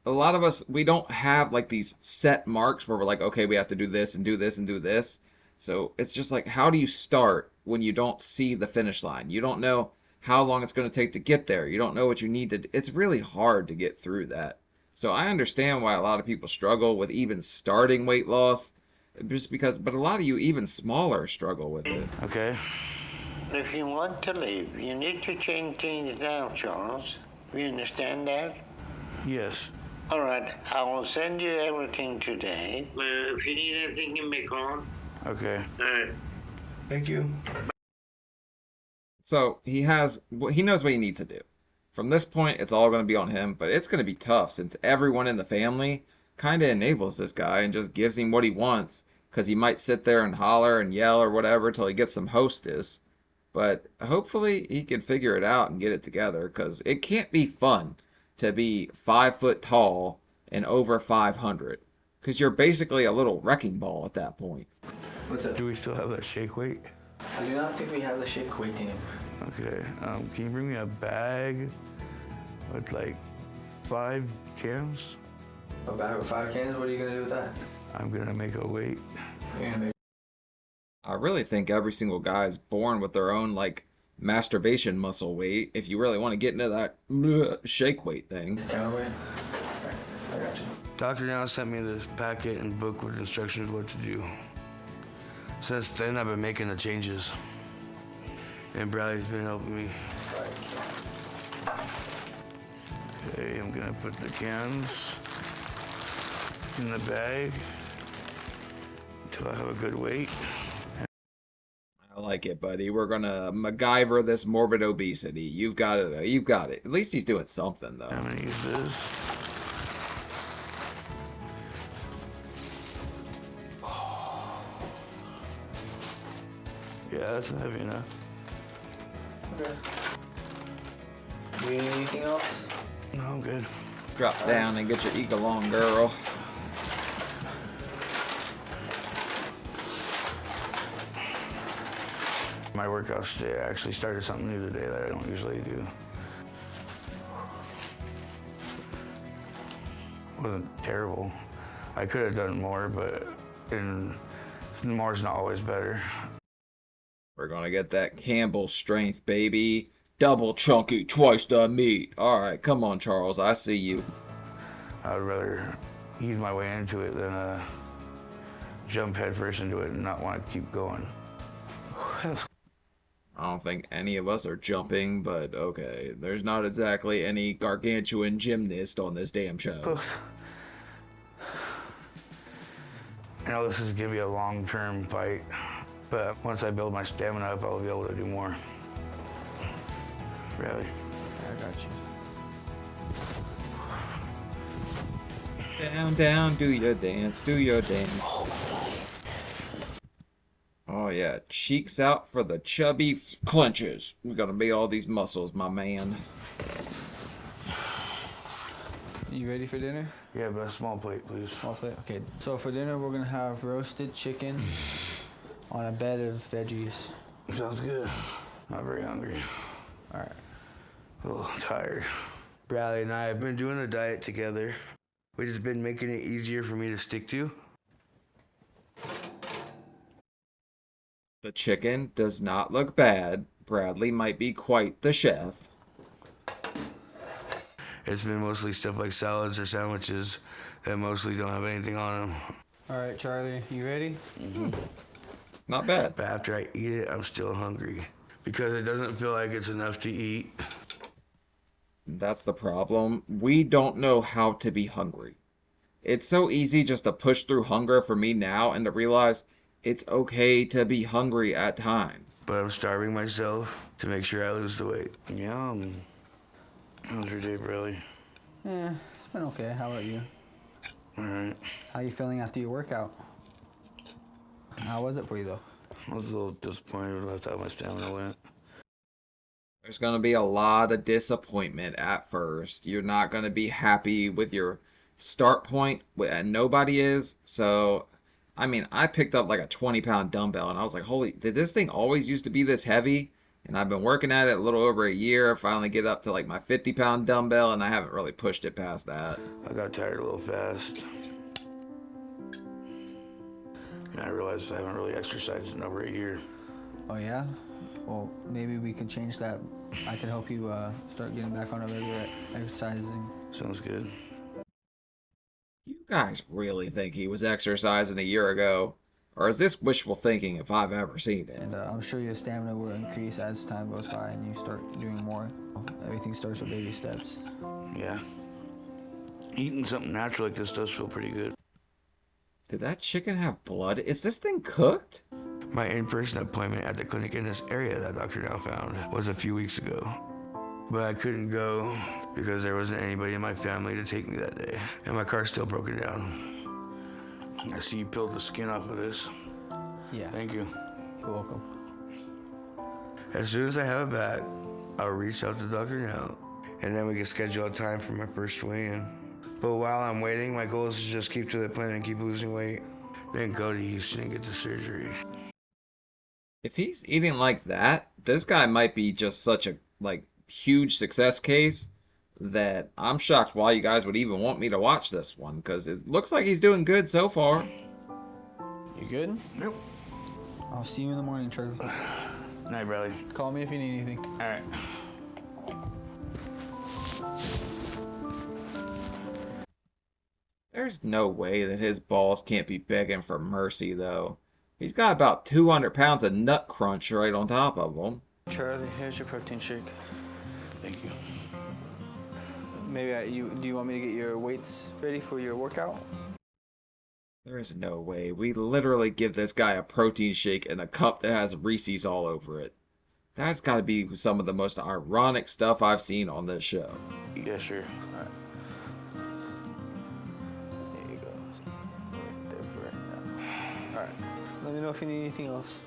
[SPEAKER 4] a lot of us, we don't have like these set marks where we're like, okay, we have to do this and do this and do this. So it's just like, how do you start when you don't see the finish line? You don't know how long it's going to take to get there. You don't know what you need to. It's really hard to get through that. So I understand why a lot of people struggle with even starting weight loss, just because, but a lot of you even smaller struggle with it.
[SPEAKER 3] Okay.
[SPEAKER 2] If you want to leave, you need to change things now, Charles. You understand that?
[SPEAKER 3] Yes.
[SPEAKER 2] All right, I will send you everything today.
[SPEAKER 1] If you need anything, give me a call.
[SPEAKER 3] Okay.
[SPEAKER 1] All right.
[SPEAKER 3] Thank you.
[SPEAKER 4] So he knows what he needs to do. From this point, it's all going to be on him, but it's going to be tough since everyone in the family kind of enables this guy and just gives him what he wants, because he might sit there and holler and yell or whatever till he gets some hostess. But hopefully he can figure it out and get it together, because it can't be fun to be 5 foot tall and over 500, because you're basically a little wrecking ball at that point.
[SPEAKER 6] What's up?
[SPEAKER 3] Do we still have that shake weight?
[SPEAKER 6] I do not think we have the shake weight team.
[SPEAKER 3] Okay. Can you bring me a bag with like 5 cans.
[SPEAKER 6] A bag with 5 cans? What are you gonna do with that?
[SPEAKER 3] I'm gonna make a weight.
[SPEAKER 4] I really think every single guy is born with their own, like, masturbation muscle weight. If you really want to get into that shake weight thing.
[SPEAKER 6] Counterweight? I got you.
[SPEAKER 3] Dr. Now sent me this packet and book with instructions what to do. Since then, I've been making the changes. And Bradley's been helping me. Okay, I'm gonna put the cans in the bag until I have a good weight.
[SPEAKER 4] I like it, buddy. We're gonna MacGyver this morbid obesity. You've got it. You've got it. At least he's doing something, though.
[SPEAKER 3] I'm gonna use this. Yeah, that's heavy enough.
[SPEAKER 6] Okay. Do you need anything else?
[SPEAKER 3] No, I'm good.
[SPEAKER 4] Drop down and get your eagle on, girl.
[SPEAKER 3] My workouts today, I actually started something new today that I don't usually do. It wasn't terrible. I could have done more, but more's not always better.
[SPEAKER 4] We're gonna get that Campbell strength, baby. Double chunky, twice the meat. Alright, come on, Charles. I see you.
[SPEAKER 3] I would rather ease my way into it than jump headfirst into it and not want to keep going.
[SPEAKER 4] I don't think any of us are jumping, but okay. There's not exactly any gargantuan gymnast on this damn show.
[SPEAKER 3] I know this is gonna be a long-term fight, but once I build my stamina up, I'll be able to do more. Really.
[SPEAKER 6] I got you.
[SPEAKER 4] Down, down, do your dance, do your dance. Oh yeah, cheeks out for the chubby clenches. We're gonna beat all these muscles, my man.
[SPEAKER 6] You ready for dinner?
[SPEAKER 3] Yeah, but a small plate, please.
[SPEAKER 6] Small plate? Okay. So for dinner, we're gonna have roasted chicken on a bed of veggies.
[SPEAKER 3] Sounds good. Not very hungry.
[SPEAKER 6] All right.
[SPEAKER 3] A little tired. Bradley and I have been doing a diet together, which has been making it easier for me to stick to.
[SPEAKER 4] The chicken does not look bad. Bradley might be quite the chef.
[SPEAKER 3] It's been mostly stuff like salads or sandwiches that mostly don't have anything on them.
[SPEAKER 6] All right, Charlie, you ready?
[SPEAKER 4] Not bad.
[SPEAKER 3] But after I eat it, I'm still hungry because it doesn't feel like it's enough to eat.
[SPEAKER 4] That's the problem. We don't know how to be hungry. It's so easy just to push through hunger for me now and to realize it's okay to be hungry at times.
[SPEAKER 3] But I'm starving myself to make sure I lose the weight. Yum. How's your day, Bradley?
[SPEAKER 6] Yeah, it's been okay. How about you?
[SPEAKER 3] All right.
[SPEAKER 6] How you feeling after your workout? How was it for you, though?
[SPEAKER 3] I was a little disappointed with how my stamina went.
[SPEAKER 4] There's going to be a lot of disappointment at first. You're not going to be happy with your start point, and nobody is. So, I mean, I picked up like a 20-pound dumbbell, and I was like, holy, did this thing always used to be this heavy? And I've been working at it a little over a year. I finally get up to like my 50-pound dumbbell, and I haven't really pushed it past that.
[SPEAKER 3] I got tired a little fast. And I realized I haven't really exercised in over a year.
[SPEAKER 6] Oh, yeah? Well, maybe we can change that. I can help you start getting back on a regular exercising.
[SPEAKER 3] Sounds good.
[SPEAKER 4] You guys really think he was exercising a year ago? Or is this wishful thinking if I've ever seen it?
[SPEAKER 6] And I'm sure your stamina will increase as time goes by and you start doing more. Everything starts with baby steps.
[SPEAKER 3] Yeah. Eating something natural like this does feel pretty good.
[SPEAKER 4] Did that chicken have blood? Is this thing cooked?
[SPEAKER 3] My in-person appointment at the clinic in this area that Dr. Now found was a few weeks ago. But I couldn't go because there wasn't anybody in my family to take me that day. And my car's still broken down. I see you peeled the skin off of this.
[SPEAKER 6] Yeah.
[SPEAKER 3] Thank you.
[SPEAKER 6] You're welcome.
[SPEAKER 3] As soon as I have it back, I'll reach out to Dr. Now, and then we can schedule a time for my first weigh-in. But while I'm waiting, my goal is to just keep to the plan and keep losing weight, then go to Houston and get the surgery.
[SPEAKER 4] If he's eating like that, this guy might be just such a, like, huge success case that I'm shocked why you guys would even want me to watch this one, because it looks like he's doing good so far.
[SPEAKER 6] You good?
[SPEAKER 3] Nope.
[SPEAKER 6] I'll see you in the morning, Charlie.
[SPEAKER 3] Night, Bradley.
[SPEAKER 6] Call me if you need anything.
[SPEAKER 3] All right.
[SPEAKER 4] There's no way that his balls can't be begging for mercy, though. He's got about 200 pounds of nut crunch right on top of him.
[SPEAKER 6] Charlie, here's your protein shake.
[SPEAKER 3] Thank you.
[SPEAKER 6] Maybe do you want me to get your weights ready for your workout?
[SPEAKER 4] There is no way. We literally give this guy a protein shake in a cup that has Reese's all over it. That's got to be some of the most ironic stuff I've seen on this show.
[SPEAKER 3] Yes, sir.
[SPEAKER 6] All right. There you go. Right there for right now. All right. Let me know if you need anything else.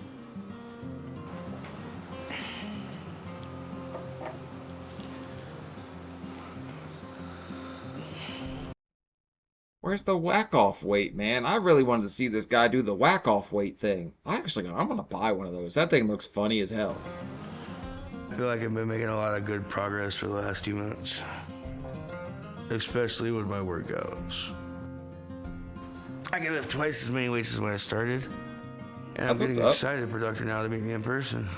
[SPEAKER 4] Where's the whack-off weight, man? I really wanted to see this guy do the whack-off weight thing. I'm going to buy one of those. That thing looks funny as hell.
[SPEAKER 3] I feel like I've been making a lot of good progress for the last 2 months, especially with my workouts. I can lift twice as many weights as when I started, and I'm
[SPEAKER 4] That's what's
[SPEAKER 3] getting
[SPEAKER 4] up.
[SPEAKER 3] excited for Dr. Now to meet me in person,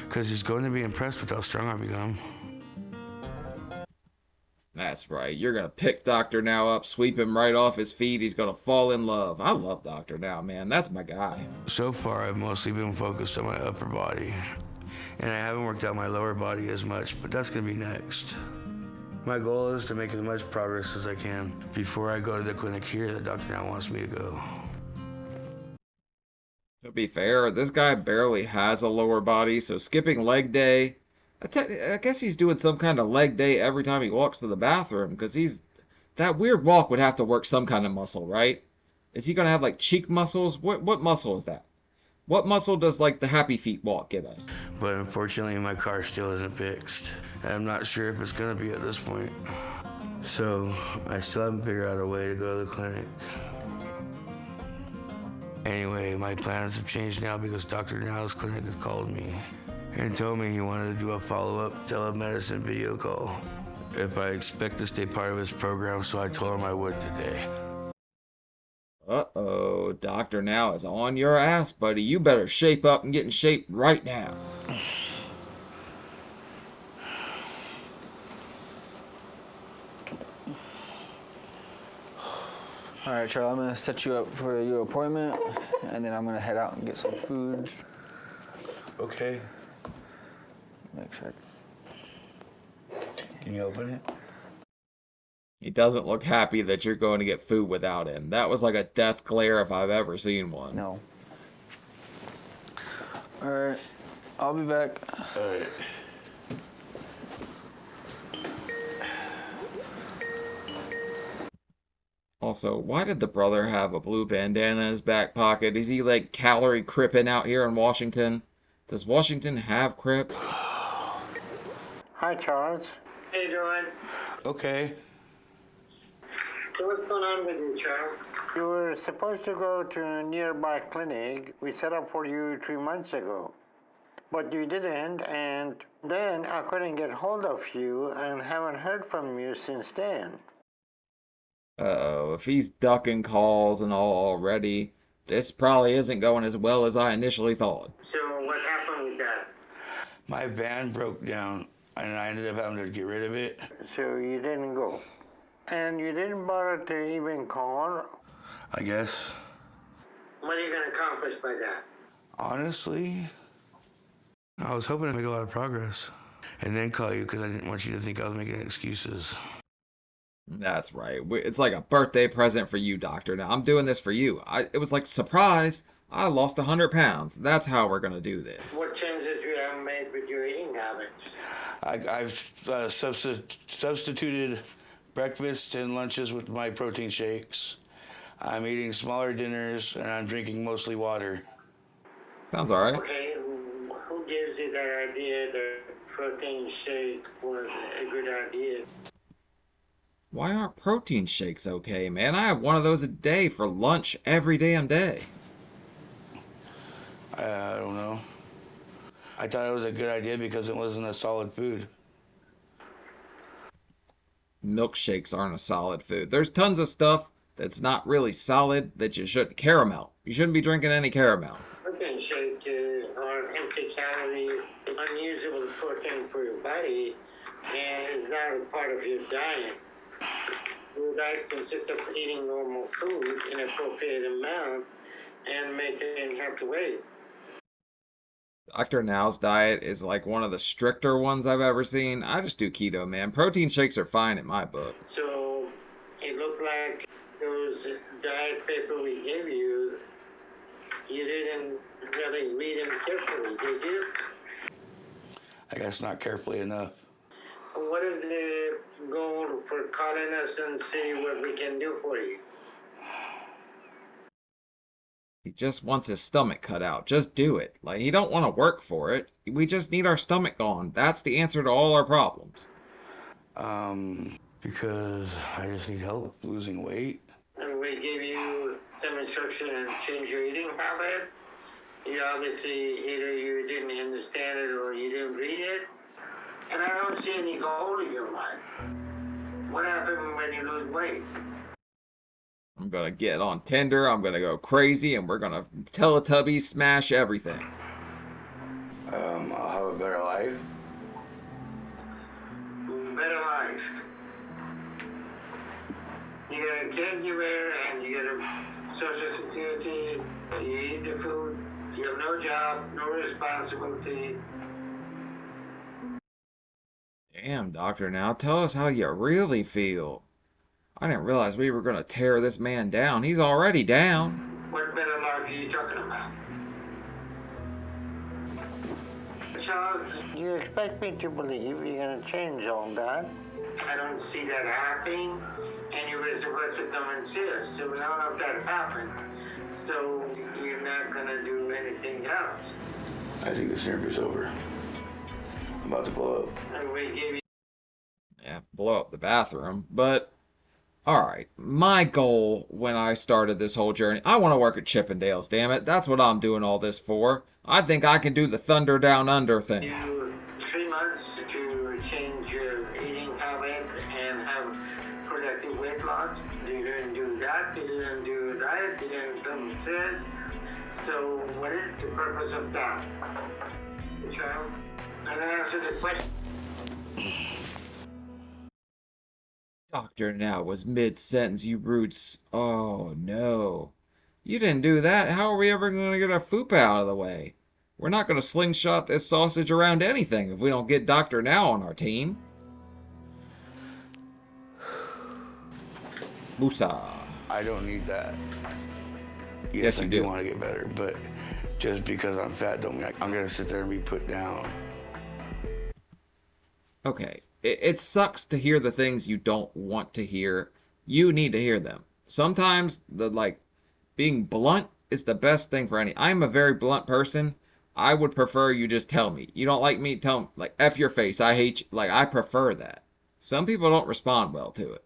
[SPEAKER 3] because he's going to be impressed with how strong I've become.
[SPEAKER 4] That's right. You're going to pick Dr. Now up, sweep him right off his feet. He's going to fall in love. I love Dr. Now, man. That's my guy.
[SPEAKER 3] So far, I've mostly been focused on my upper body, and I haven't worked out my lower body as much, but that's going to be next. My goal is to make as much progress as I can before I go to the clinic here that Dr. Now wants me to go.
[SPEAKER 4] To be fair, this guy barely has a lower body, so skipping leg day, I guess he's doing some kind of leg day every time he walks to the bathroom, because that weird walk would have to work some kind of muscle, right? Is he going to have, like, cheek muscles? What muscle is that? What muscle does, like, the happy feet walk get us?
[SPEAKER 3] But unfortunately, my car still isn't fixed. I'm not sure if it's going to be at this point. So I still haven't figured out a way to go to the clinic. Anyway, my plans have changed now because Dr. Now's clinic has called me and told me he wanted to do a follow-up telemedicine video call if I expect to stay part of his program, so I told him I would today.
[SPEAKER 4] Uh-oh, Dr. Now is on your ass, buddy. You better shape up and get in shape right now.
[SPEAKER 6] All right, Charlie, I'm going to set you up for your appointment, and then I'm going to head out and get some food.
[SPEAKER 3] Okay.
[SPEAKER 6] Make sure.
[SPEAKER 3] Can you open it?
[SPEAKER 4] He doesn't look happy that you're going to get food without him. That was like a death glare if I've ever seen one.
[SPEAKER 6] No. All right. I'll be back.
[SPEAKER 3] All right.
[SPEAKER 4] Also, why did the brother have a blue bandana in his back pocket? Is he like calorie cripping out here in Washington? Does Washington have crips?
[SPEAKER 2] Hi, Charles.
[SPEAKER 1] How you doing?
[SPEAKER 3] Okay.
[SPEAKER 1] So what's going on with you, Charles?
[SPEAKER 2] You were supposed to go to a nearby clinic we set up for you 3 months ago. But you didn't, and then I couldn't get hold of you and haven't heard from you since then.
[SPEAKER 4] Uh-oh, if he's ducking calls and all already, this probably isn't going as well as I initially thought.
[SPEAKER 1] So what happened with that?
[SPEAKER 3] My van broke down, and I ended up having to get rid of it.
[SPEAKER 2] So you didn't go. And you didn't bother to even call.
[SPEAKER 3] I guess.
[SPEAKER 1] What are you going to accomplish by that?
[SPEAKER 3] Honestly, I was hoping to make a lot of progress and then call you because I didn't want you to think I was making excuses.
[SPEAKER 4] That's right. It's like a birthday present for you, Doctor. Now, I'm doing this for you. It was like, surprise, I lost 100 pounds. That's how we're going to do this.
[SPEAKER 1] What changes you have made with your eating habits?
[SPEAKER 3] I've substituted breakfast and lunches with my protein shakes. I'm eating smaller dinners, and I'm drinking mostly water.
[SPEAKER 4] Sounds all right.
[SPEAKER 1] Okay, who gives you that idea that protein shake was a good idea?
[SPEAKER 4] Why aren't protein shakes okay, man? I have one of those a day for lunch every damn day.
[SPEAKER 3] I don't know. I thought it was a good idea because it wasn't a solid food.
[SPEAKER 4] milkshakes aren't a solid food. There's tons of stuff that's not really solid that you shouldn't. Caramel. You shouldn't be drinking any caramel.
[SPEAKER 1] Protein shake are empty calorie, unusable protein for your body, and is not a part of your diet. Your diet consists of eating normal food in appropriate amount and maintaining healthy weight.
[SPEAKER 4] Dr. Now's diet is like one of the stricter ones I've ever seen. I just do keto, man. Protein shakes are fine in my book.
[SPEAKER 1] So it looked like those diet paper we gave you, you didn't really read them carefully, did you?
[SPEAKER 3] I guess not carefully enough.
[SPEAKER 1] What is the goal for calling us and see what we can do for you?
[SPEAKER 4] He just wants his stomach cut out. Just do it. Like, he don't want to work for it. We just need our stomach gone. That's the answer to all our problems.
[SPEAKER 3] Because I just need help losing weight.
[SPEAKER 1] And we give you some instruction and change your eating habit. You obviously, either you didn't understand it or you didn't read it. And I don't see any goal in your life. What happened when you lose weight?
[SPEAKER 4] I'm gonna get on Tinder, I'm gonna go crazy, and we're gonna Teletubbies smash everything.
[SPEAKER 3] I'll have a better life.
[SPEAKER 1] Better life. You got a caregiver and you got a social security, you eat the food, you have no job, no responsibility.
[SPEAKER 4] Damn, Doctor, now tell us how you really feel. I didn't realize we were gonna tear this man down. He's already down.
[SPEAKER 1] What better life are you talking about? Charles,
[SPEAKER 2] You expect me to believe you're gonna change all that?
[SPEAKER 1] I don't see that happening. And you were supposed to come and see us, so none of that happened. So you're not gonna do anything else.
[SPEAKER 3] I think this interview's over. I'm about to blow up.
[SPEAKER 1] And we gave you.
[SPEAKER 4] Yeah, blow up the bathroom, but alright, my goal when I started this whole journey, I want to work at Chippendales, damn it. That's what I'm doing all this for. I think I can do the Thunder Down Under thing.
[SPEAKER 1] You 3 months to change your eating habit and have productive weight loss. You didn't do that, you didn't do diet, you didn't come and sit. So what is the purpose of that? Child? And answer the question.
[SPEAKER 4] Doctor Now was mid-sentence, you brutes. Oh, no. You didn't do that. How are we ever going to get our fupa out of the way? We're not going to slingshot this sausage around anything if we don't get Doctor Now on our team. Musa.
[SPEAKER 3] I don't need that.
[SPEAKER 4] Yes, you
[SPEAKER 3] I
[SPEAKER 4] do.
[SPEAKER 3] want to get better, but just because I'm fat don't mean I'm going to sit there and be put down.
[SPEAKER 4] Okay, it sucks to hear the things you don't want to hear. You need to hear them. Sometimes being blunt is the best thing for any. I'm a very blunt person. I would prefer you just tell me. You don't like me, tell me, like, F your face, I hate you. Like, I prefer that. Some people don't respond well to it.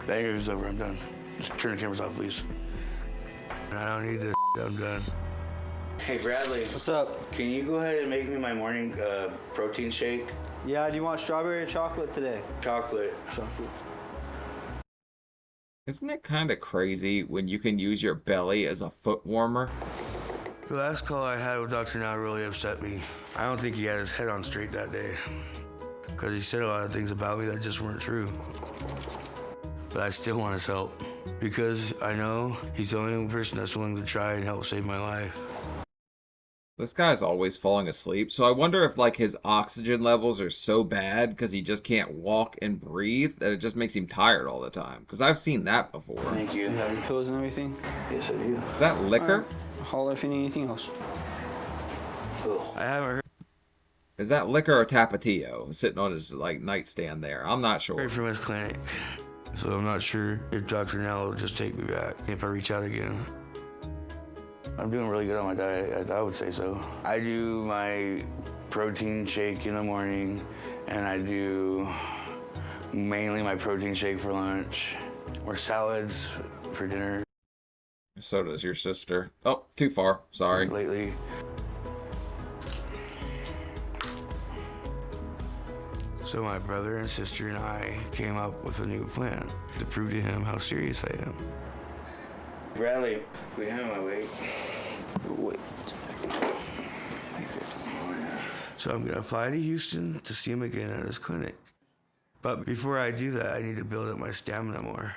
[SPEAKER 3] The interview's over, I'm done. Just turn the cameras off, please. I don't need this, I'm done. Hey, Bradley.
[SPEAKER 6] What's up?
[SPEAKER 3] Can you go ahead and make me my morning protein shake?
[SPEAKER 6] Yeah, do you want strawberry or chocolate today?
[SPEAKER 3] Chocolate.
[SPEAKER 6] Chocolate.
[SPEAKER 4] Isn't it kind of crazy when you can use your belly as a foot warmer?
[SPEAKER 3] The last call I had with Dr. Now really upset me. I don't think he had his head on straight that day. Because he said a lot of things about me that just weren't true. But I still want his help. Because I know he's the only person that's willing to try and help save my life.
[SPEAKER 4] This guy's always falling asleep, so I wonder if his oxygen levels are so bad because he just can't walk and breathe that it just makes him tired all the time. Because I've seen that before.
[SPEAKER 3] Thank you.
[SPEAKER 6] You have your pillows and everything?
[SPEAKER 3] Yes, I do.
[SPEAKER 4] Is that liquor?
[SPEAKER 6] Holler if you need anything else.
[SPEAKER 3] I haven't heard
[SPEAKER 4] Is that liquor or Tapatio sitting on his nightstand there? I'm not sure.
[SPEAKER 3] from his clinic. So I'm not sure if Dr. Now will just take me back if I reach out again. I'm doing really good on my diet, I would say so. I do my protein shake in the morning, and I do mainly my protein shake for lunch, or salads for dinner
[SPEAKER 4] So does your sister. Oh, too far. Sorry.
[SPEAKER 3] lately. So my brother and sister and I came up with a new plan to prove to him how serious I am. Bradley, we have my weight. Wait. So I'm gonna fly to Houston to see him again at his clinic. But before I do that, I need to build up my stamina more.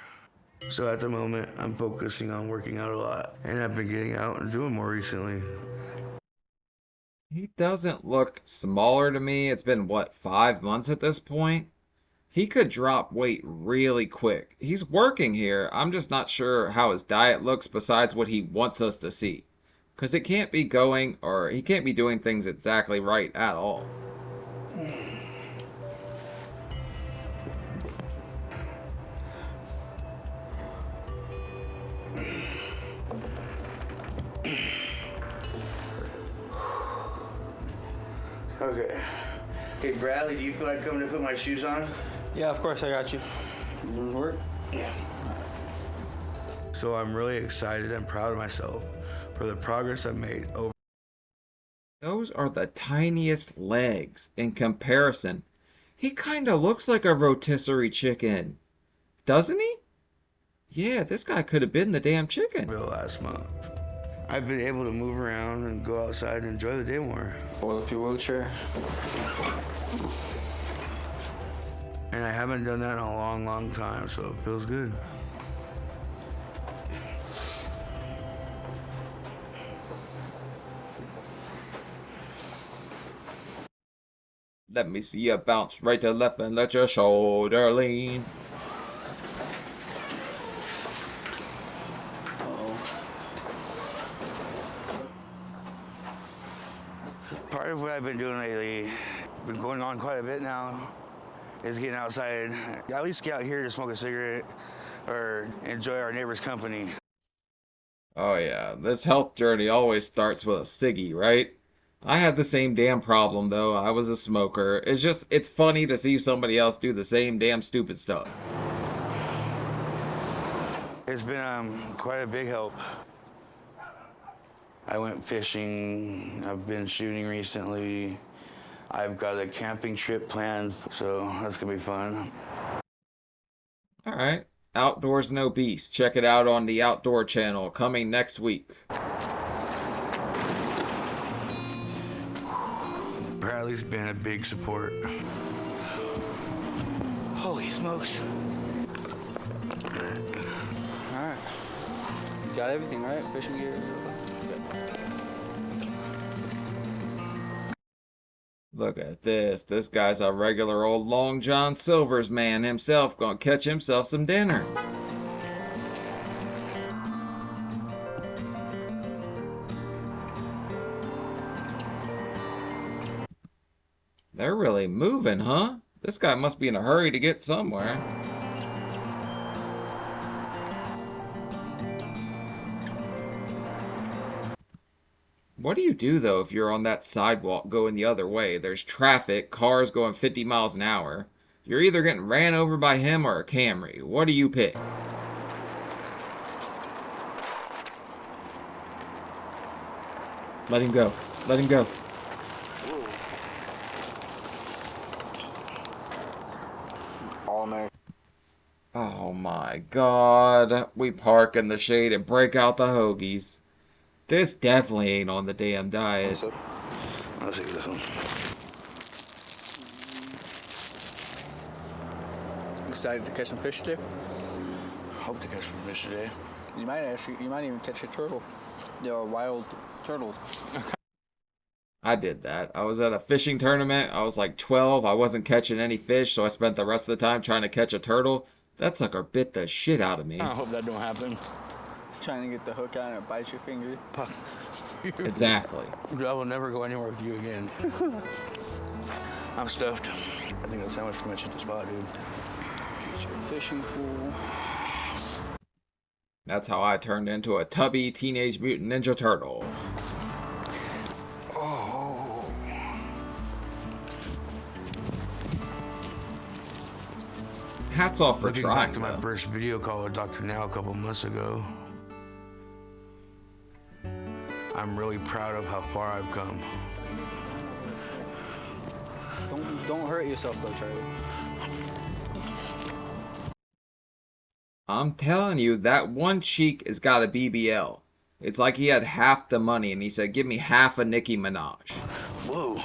[SPEAKER 3] So at the moment, I'm focusing on working out a lot, and I've been getting out and doing more recently.
[SPEAKER 4] He doesn't look smaller to me. It's been, what, 5 months at this point? He could drop weight really quick. He's working here. I'm just not sure how his diet looks besides what he wants us to see. Because it can't be going, or he can't be doing things exactly right at all.
[SPEAKER 3] Okay. Hey, Bradley, do you feel like coming to put my shoes on?
[SPEAKER 6] Yeah, of course, I got you.
[SPEAKER 3] Yours work? Yeah. So I'm really excited and proud of myself for the progress I've made over.
[SPEAKER 4] Those are the tiniest legs in comparison. He kind of looks like a rotisserie chicken. Doesn't he? Yeah, this guy could have been the damn chicken.
[SPEAKER 3] The last month. I've been able to move around and go outside and enjoy the day more.
[SPEAKER 6] Fold up your wheelchair.
[SPEAKER 3] And I haven't done that in a long, long time, so it feels good.
[SPEAKER 4] Let me see you bounce right to left and let your shoulder lean.
[SPEAKER 3] Part of what I've been doing lately, been going on quite a bit now, is getting outside. At least get out here to smoke a cigarette or enjoy our neighbor's company.
[SPEAKER 4] Oh yeah, this health journey always starts with a ciggy, right? I had the same damn problem though. I was a smoker. It's funny to see somebody else do the same damn stupid stuff.
[SPEAKER 3] It's been quite a big help. I went fishing, I've been shooting recently. I've got a camping trip planned, so that's gonna be fun.
[SPEAKER 4] Alright, Outdoors No Beast. Check it out on the Outdoor channel, coming next week.
[SPEAKER 3] Bradley's been a big support. Holy smokes.
[SPEAKER 6] Alright. You got everything, right? Fishing gear?
[SPEAKER 4] Look at this. This guy's a regular old Long John Silver's man himself. Gonna catch himself some dinner. They're really moving, huh? This guy must be in a hurry to get somewhere. What do you do, though, if you're on that sidewalk going the other way? There's traffic, cars going 50 miles an hour. You're either getting ran over by him or a Camry. What do you pick? Let him go. Let him go.
[SPEAKER 6] All American.
[SPEAKER 4] Oh my god. We park in the shade and break out the hoagies. This definitely ain't on the damn diet.
[SPEAKER 3] I'll take this one.
[SPEAKER 6] Excited to catch some fish today?
[SPEAKER 3] Hope to catch some fish today.
[SPEAKER 6] You might even catch a turtle. There are wild turtles.
[SPEAKER 4] I did that. I was at a fishing tournament. I was like 12. I wasn't catching any fish, so I spent the rest of the time trying to catch a turtle. That sucker bit the shit out of me.
[SPEAKER 3] I hope that don't happen.
[SPEAKER 6] Trying to get the hook out and it bites your finger.
[SPEAKER 4] Exactly.
[SPEAKER 3] I will never go anywhere with you again. I'm stuffed. I think that's how much too much at the spot, dude.
[SPEAKER 6] Get your fishing pool.
[SPEAKER 4] That's how I turned into a tubby Teenage Mutant Ninja Turtle.
[SPEAKER 3] Oh.
[SPEAKER 4] Hats off for
[SPEAKER 3] Looking
[SPEAKER 4] trying,
[SPEAKER 3] back to my
[SPEAKER 4] though.
[SPEAKER 3] first video call with Dr. Now a couple months ago, I'm really proud of how far I've come.
[SPEAKER 6] Don't be Don't hurt yourself though, Charlie.
[SPEAKER 4] I'm telling you, that one cheek has got a BBL. It's like he had half the money and he said, give me half a Nicki Minaj.
[SPEAKER 3] Whoa.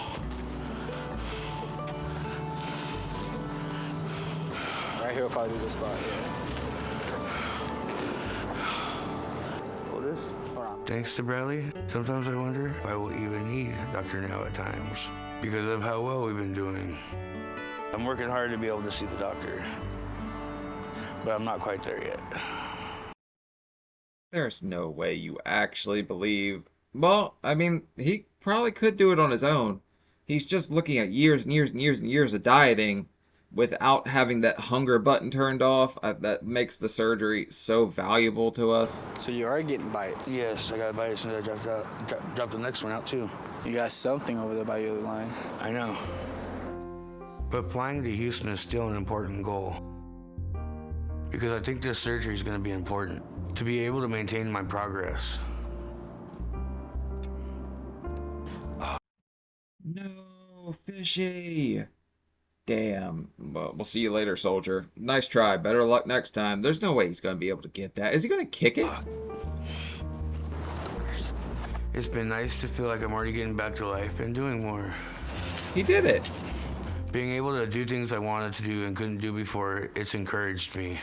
[SPEAKER 6] Right here will probably be the spot, yeah.
[SPEAKER 3] Thanks to Bradley, sometimes I wonder if I will even need Dr. Now at times because of how well we've been doing. I'm working hard to be able to see the doctor, but I'm not quite there yet.
[SPEAKER 4] There's no way you actually believe. Well, I mean, he probably could do it on his own. He's just looking at years and years and years and years of dieting without having that hunger button turned off. That makes the surgery so valuable to us.
[SPEAKER 6] So you are getting bites.
[SPEAKER 3] Yes, I got bites and I dropped the next one out too.
[SPEAKER 6] You got something over there by your line.
[SPEAKER 3] I know. But flying to Houston is still an important goal because I think this surgery is going to be important to be able to maintain my progress.
[SPEAKER 4] No, fishy. Damn. Well, we'll see you later, soldier. Nice try. Better luck next time. There's no way he's going to be able to get that. Is he going to kick it?
[SPEAKER 3] It's been nice to feel like I'm already getting back to life and doing more.
[SPEAKER 4] He did it.
[SPEAKER 3] Being able to do things I wanted to do and couldn't do before, it's encouraged me.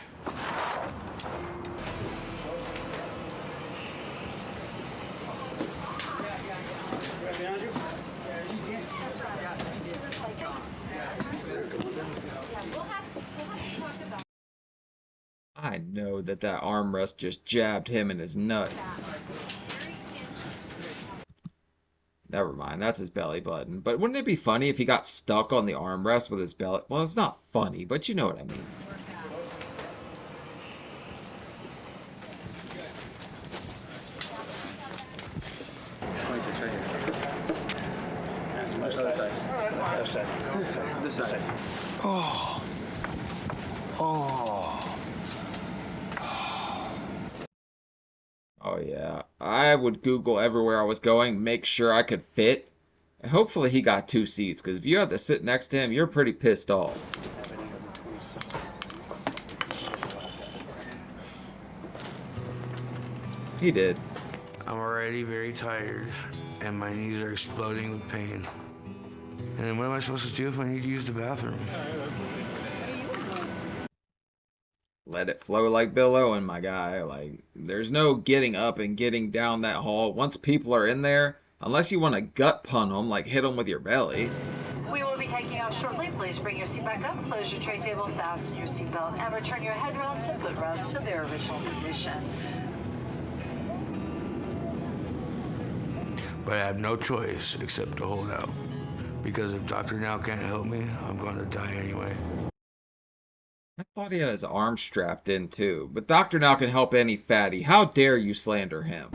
[SPEAKER 4] I know that armrest just jabbed him in his nuts. Never mind, that's his belly button. But wouldn't it be funny if he got stuck on the armrest with his belly? Well, it's not funny, but you know what I mean.
[SPEAKER 6] This side.
[SPEAKER 3] Oh.
[SPEAKER 4] Oh yeah, I would Google everywhere I was going, make sure I could fit. Hopefully he got 2 seats, because if you have to sit next to him, you're pretty pissed off. He did.
[SPEAKER 3] I'm already very tired, and my knees are exploding with pain. And then what am I supposed to do if I need to use the bathroom?
[SPEAKER 4] Let it flow like Bill Owen, my guy. Like, there's no getting up and getting down that hall. Once people are in there, unless you want to gut pun them, like hit them with your belly.
[SPEAKER 8] We will be taking off shortly. Please bring your seat back up, close your tray table, fasten your seatbelt, and return your headrest and footrest to their original position.
[SPEAKER 3] But I have no choice except to hold out. Because if Dr. Now can't help me, I'm going to die anyway.
[SPEAKER 4] I thought he had his arm strapped in too. But Dr. Now can help any fatty. How dare you slander him?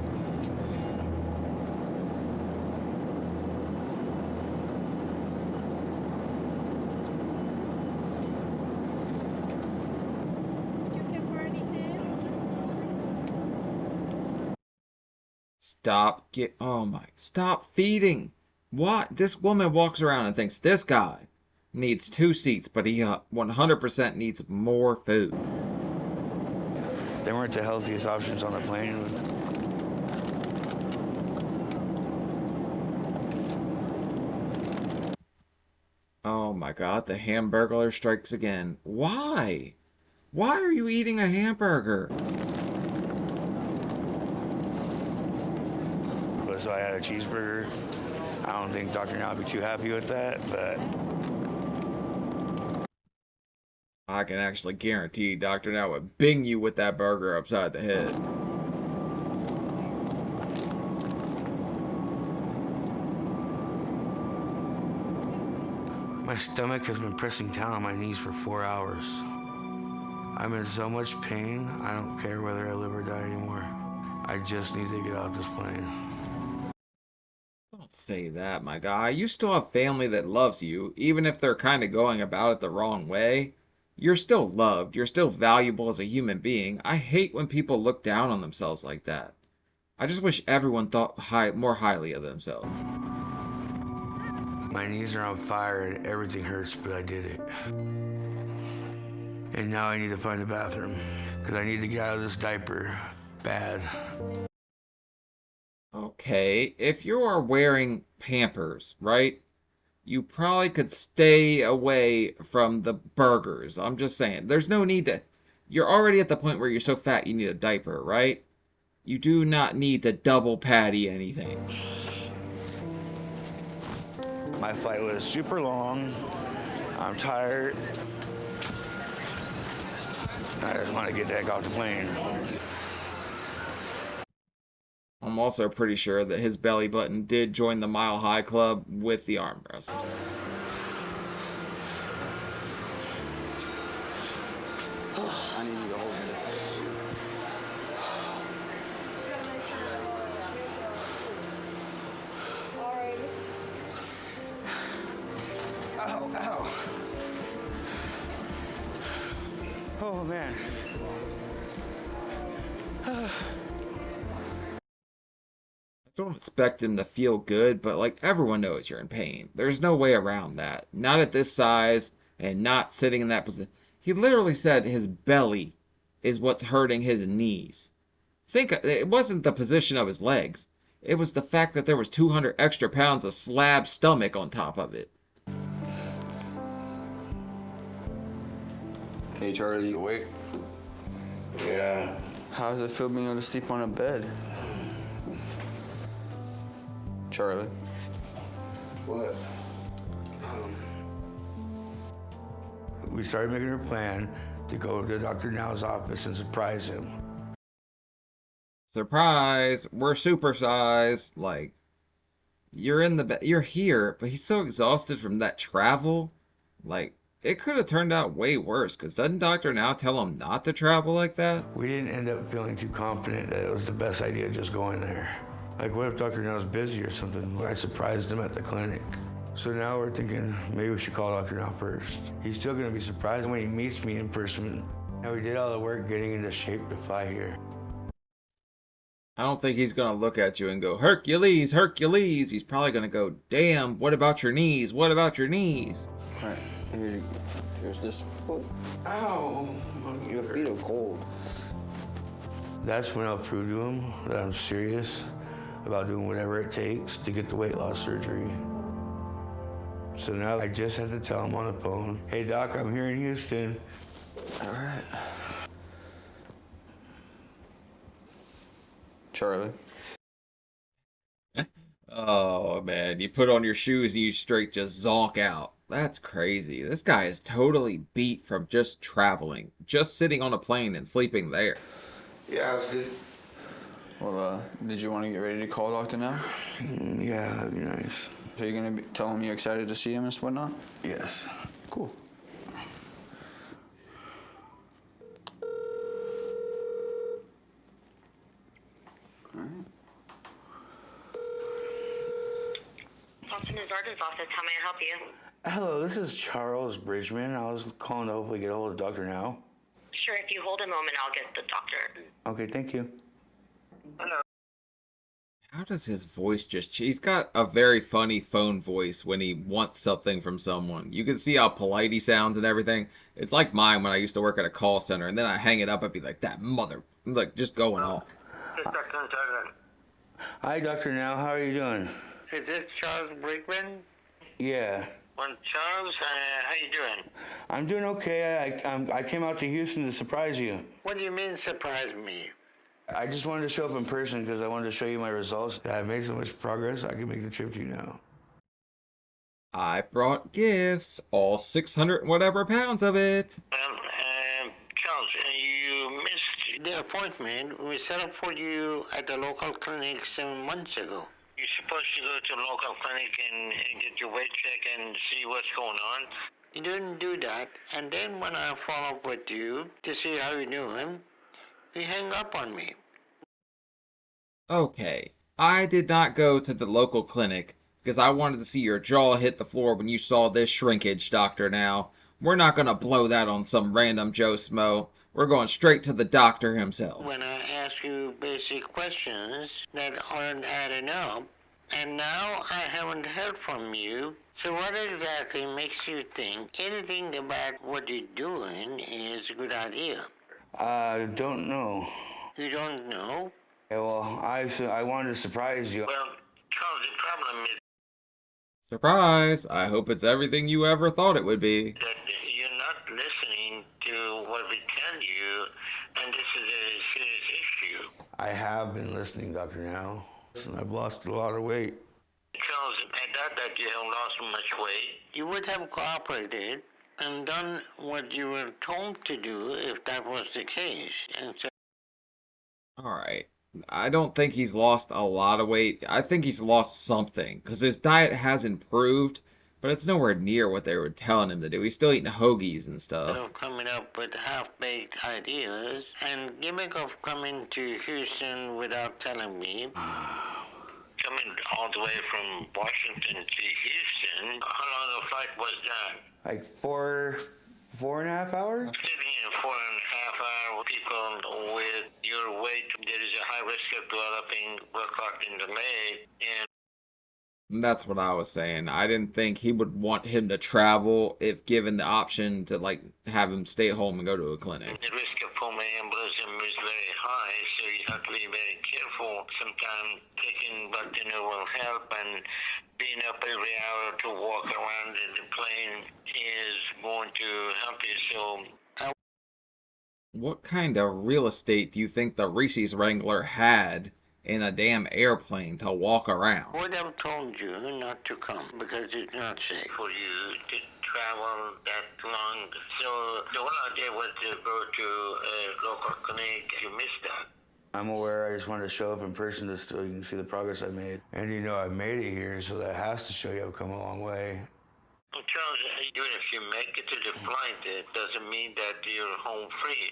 [SPEAKER 4] Stop feeding. What? This woman walks around and thinks this guy needs 2 seats, but he 100% needs more food.
[SPEAKER 3] They weren't the healthiest options on the plane.
[SPEAKER 4] Oh my god, the hamburglar strikes again. Why? Why are you eating a hamburger?
[SPEAKER 3] So I had a cheeseburger. I don't think Dr. Now would be too happy with that, but
[SPEAKER 4] I can actually guarantee Dr. Now would bing you with that burger upside the head.
[SPEAKER 3] my stomach has been pressing down on my knees for 4 hours. I'm in so much pain, I don't care whether I live or die anymore. I just need to get off this plane.
[SPEAKER 4] Don't say that, my guy. You still have family that loves you, even if they're kind of going about it the wrong way. You're still loved. You're still valuable as a human being. I hate when people look down on themselves like that. I just wish everyone thought more highly of themselves.
[SPEAKER 3] My knees are on fire and everything hurts, but I did it. And now I need to find a bathroom because I need to get out of this diaper bad.
[SPEAKER 4] Okay, if you are wearing Pampers, right? You probably could stay away from the burgers. I'm just saying. There's no need to. You're already at the point where you're so fat you need a diaper, right? You do not need to double patty anything.
[SPEAKER 3] My flight was super long. I'm tired. I just want to get the heck off the plane.
[SPEAKER 4] I'm also pretty sure that his belly button did join the Mile High Club with the armrest.
[SPEAKER 6] I need you to hold this.
[SPEAKER 3] Ow, ow. Oh, man.
[SPEAKER 4] I don't expect him to feel good, but like everyone knows you're in pain. There's no way around that. Not at this size and not sitting in that position. He literally said his belly is what's hurting his knees. Think it wasn't the position of his legs. It was the fact that there was 200 extra pounds of slab stomach on top of it.
[SPEAKER 6] Hey Charlie, you awake?
[SPEAKER 3] Yeah.
[SPEAKER 6] How does it feel being able to sleep on a bed? Charlie.
[SPEAKER 3] What? We started making a plan to go to Dr. Now's office and surprise him.
[SPEAKER 4] Surprise! We're supersized. Like, you're in the bed. You're here, but he's so exhausted from that travel. Like, it could have turned out way worse, because doesn't Dr. Now tell him not to travel like that?
[SPEAKER 3] We didn't end up feeling too confident that it was the best idea just going there. Like, what if Dr. Now's busy or something? What I surprised him at the clinic. So now we're thinking maybe we should call Dr. Now first. He's still gonna be surprised when he meets me in person. And we did all the work getting into shape to fly here.
[SPEAKER 4] I don't think he's going to look at you and go, Hercules, Hercules. He's probably going to go, damn, what about your knees? What about your knees?
[SPEAKER 6] All right, here's this.
[SPEAKER 3] Ow!
[SPEAKER 6] Your feet are cold.
[SPEAKER 3] That's when I'll prove to him that I'm serious about doing whatever it takes to get the weight loss surgery. So now I just had to tell him on the phone, hey doc, I'm here in Houston.
[SPEAKER 6] All right. Charlie.
[SPEAKER 4] Oh, man, you put on your shoes and you straight just zonk out. That's crazy. This guy is totally beat from just traveling, just sitting on a plane and sleeping there.
[SPEAKER 3] Yeah, it's just...
[SPEAKER 6] Well, did you want to get ready to call Dr. Now?
[SPEAKER 3] Yeah, that'd be nice.
[SPEAKER 6] So you're gonna tell him you're excited to see him and whatnot?
[SPEAKER 3] Yes.
[SPEAKER 6] Cool.
[SPEAKER 9] Boston Zarden's office, how may I help you?
[SPEAKER 3] Hello, this is Charles Bridgman. I was calling to hopefully get a hold of Dr. Now.
[SPEAKER 9] Sure, if you hold a moment, I'll get the doctor.
[SPEAKER 3] Okay, thank you.
[SPEAKER 9] Hello.
[SPEAKER 4] How does his voice just he's got a very funny phone voice when he wants something from someone. You can see how polite he sounds and everything. It's like mine when I used to work at a call center, and then I hang it up and be like, that mother, like just going off.
[SPEAKER 1] This is Dr. Zarden.
[SPEAKER 3] Hi, Dr. Now. How are you doing?
[SPEAKER 1] Is this Charles Brickman?
[SPEAKER 3] Yeah.
[SPEAKER 1] Well, Charles, how you doing?
[SPEAKER 3] I'm doing okay. I came out to Houston to surprise you.
[SPEAKER 1] What do you mean surprise me?
[SPEAKER 3] I just wanted to show up in person because I wanted to show you my results. I've made so much progress, I can make the trip to you now.
[SPEAKER 4] I brought gifts, all 600 and whatever pounds of it.
[SPEAKER 1] Well, Charles, you missed the appointment we set up for you at the local clinic 7 months ago. You're supposed to go to the local clinic and get your weight check and see what's going on. You didn't do that, and then when I follow up with you to see how you're doing, you hang up on me.
[SPEAKER 4] Okay, I did not go to the local clinic because I wanted to see your jaw hit the floor when you saw this shrinkage, Doctor Now. We're not going to blow that on some random Joe Smo. We're going straight to the doctor himself.
[SPEAKER 1] When I ask you basic questions that aren't adding up,
[SPEAKER 2] And now I haven't heard from you. So what exactly makes you think anything about what you're doing is a good idea?
[SPEAKER 3] I don't know.
[SPEAKER 2] You don't know?
[SPEAKER 3] Yeah, well, I wanted to surprise you.
[SPEAKER 2] Well, Charles, the problem is
[SPEAKER 4] Surprise! I hope it's everything you ever thought it would be.
[SPEAKER 2] that you're not listening to what we tell you, and this is a serious issue.
[SPEAKER 3] I have been listening, Dr. Now. Listen, I've lost a lot of weight.
[SPEAKER 2] Charles, I doubt that you have lost much weight. You would have cooperated and done what you were told to do if that was the case. And so,
[SPEAKER 4] Alright. I don't think he's lost a lot of weight. I think he's lost something. Because his diet has improved, but it's nowhere near what they were telling him to do. He's still eating hoagies and stuff.
[SPEAKER 2] coming up with half-baked ideas and gimmick of coming to Houston without telling me. Coming all the way from Washington to Houston, how long a flight was that?
[SPEAKER 3] Like four and a half hours?
[SPEAKER 2] Sitting in 4.5 hours, people with your weight, there is a high risk of developing blood clot in the leg, and
[SPEAKER 4] That's what I was saying. I didn't think he would want him to travel if given the option to, like, have him stay at home and go to a clinic.
[SPEAKER 2] the risk of pulmonary embolism is very high, so you have to be very careful. Sometimes taking blood thinner will help, and being up every hour to walk around in the plane is going to help you. So
[SPEAKER 4] What kind of real estate do you think the Reese's Wrangler had in a damn airplane to walk around?
[SPEAKER 2] I would have told you not to come because it's not safe for you to travel that long. So the whole idea was to go to a local clinic. You missed that.
[SPEAKER 3] I'm aware. I just wanted to show up in person just so you can see the progress I made. And you know I've made it here, so that has to show you I've come a long way.
[SPEAKER 2] Well, Charles, even if you make it to the flight, it doesn't mean that you're home free.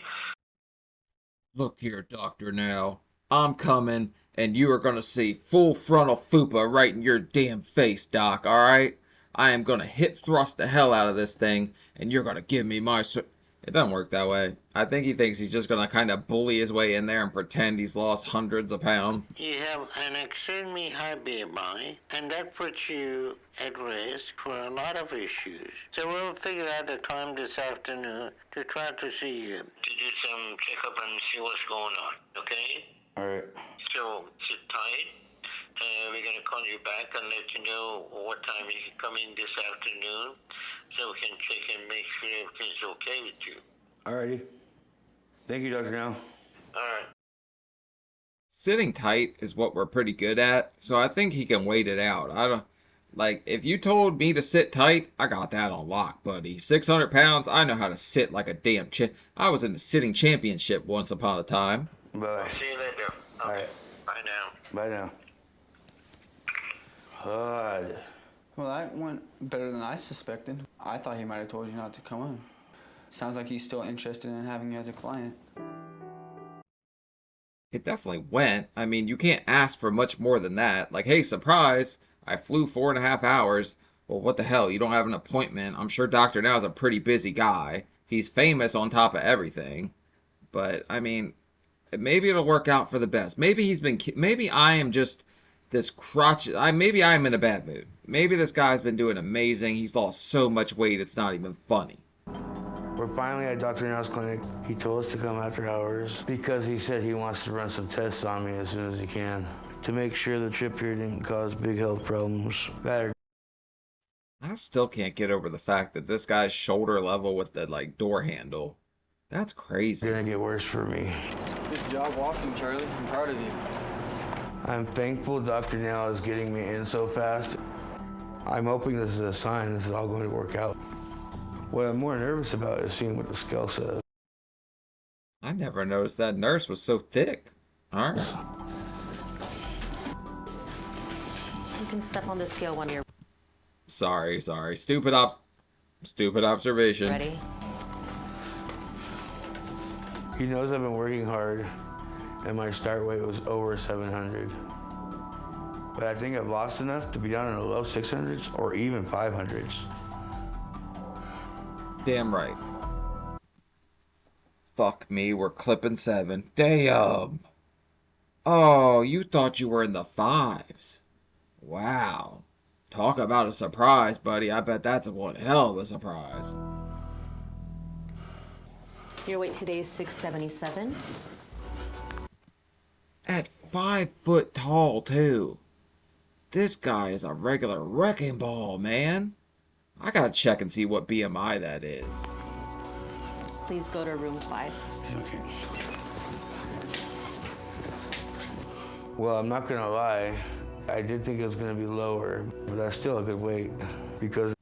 [SPEAKER 4] Look here, Doctor Now. I'm coming, and you are gonna see full frontal fupa right in your damn face, Doc, alright? I am gonna hip thrust the hell out of this thing, and you're gonna give me my It doesn't work that way. I think he thinks he's just gonna kind of bully his way in there and pretend he's lost hundreds of pounds.
[SPEAKER 2] You have an extremely high BMI, and that puts you at risk for a lot of issues. So we'll figure out a time this afternoon to try to see you. To do some checkup and see what's going on, okay?
[SPEAKER 3] All right.
[SPEAKER 2] So sit tight. We're going to call you back and let you know what time you can come in this afternoon so we can check and make sure everything's okay with you.
[SPEAKER 3] All righty. Thank you, Dr. Now.
[SPEAKER 2] All right.
[SPEAKER 4] Sitting tight is what we're pretty good at, so I think he can wait it out. I don't... Like, if you told me to sit tight, I got that on lock, buddy. 600 pounds, I know how to sit like a damn I was in the sitting championship once upon a time.
[SPEAKER 3] Bye.
[SPEAKER 2] See you later.
[SPEAKER 3] All right.
[SPEAKER 2] Bye now.
[SPEAKER 3] Bye now. God.
[SPEAKER 6] Well, that went better than I suspected. I thought he might have told you not to come on. Sounds like he's still interested in having you as a client.
[SPEAKER 4] It definitely went. I mean, you can't ask for much more than that. Like, hey, surprise, I flew 4.5 hours. Well, what the hell? You don't have an appointment. I'm sure Dr. Now is a pretty busy guy. He's famous on top of everything. But, I mean, maybe it'll work out for the best. Maybe I am just this crotch. Maybe I'm in a bad mood. Maybe this guy's been doing amazing. He's lost so much weight, it's not even funny.
[SPEAKER 3] We're finally at Dr. Now's clinic. He told us to come after hours because he said he wants to run some tests on me as soon as he can to make sure the trip here didn't cause big health problems.
[SPEAKER 4] I still can't get over the fact that this guy's shoulder level with the, like, door handle. That's crazy.
[SPEAKER 3] It's gonna get worse for me.
[SPEAKER 6] Good job walking, Charlie. I'm proud of you.
[SPEAKER 3] I'm thankful Dr. Now is getting me in so fast. I'm hoping this is a sign this is all going to work out. What I'm more nervous about is seeing what the scale says.
[SPEAKER 4] I never noticed that nurse was so thick. Alright.
[SPEAKER 10] You can step on the scale when you're
[SPEAKER 4] Sorry. Stupid observation.
[SPEAKER 10] ready.
[SPEAKER 3] He knows I've been working hard, and my start weight was over 700. But I think I've lost enough to be down in the low 600s or even 500s.
[SPEAKER 4] Damn right. Fuck me, we're clipping 7. Damn. Oh, you thought you were in the 5s. Wow. Talk about a surprise, buddy. I bet that's one hell of a surprise.
[SPEAKER 10] Your weight today is 677.
[SPEAKER 4] At 5 foot tall, too. This guy is a regular wrecking ball, man. I gotta check and see what BMI that is.
[SPEAKER 10] Please go to room 5.
[SPEAKER 3] Okay. Well, I'm not gonna lie. I did think it was gonna be lower, but that's still a good weight because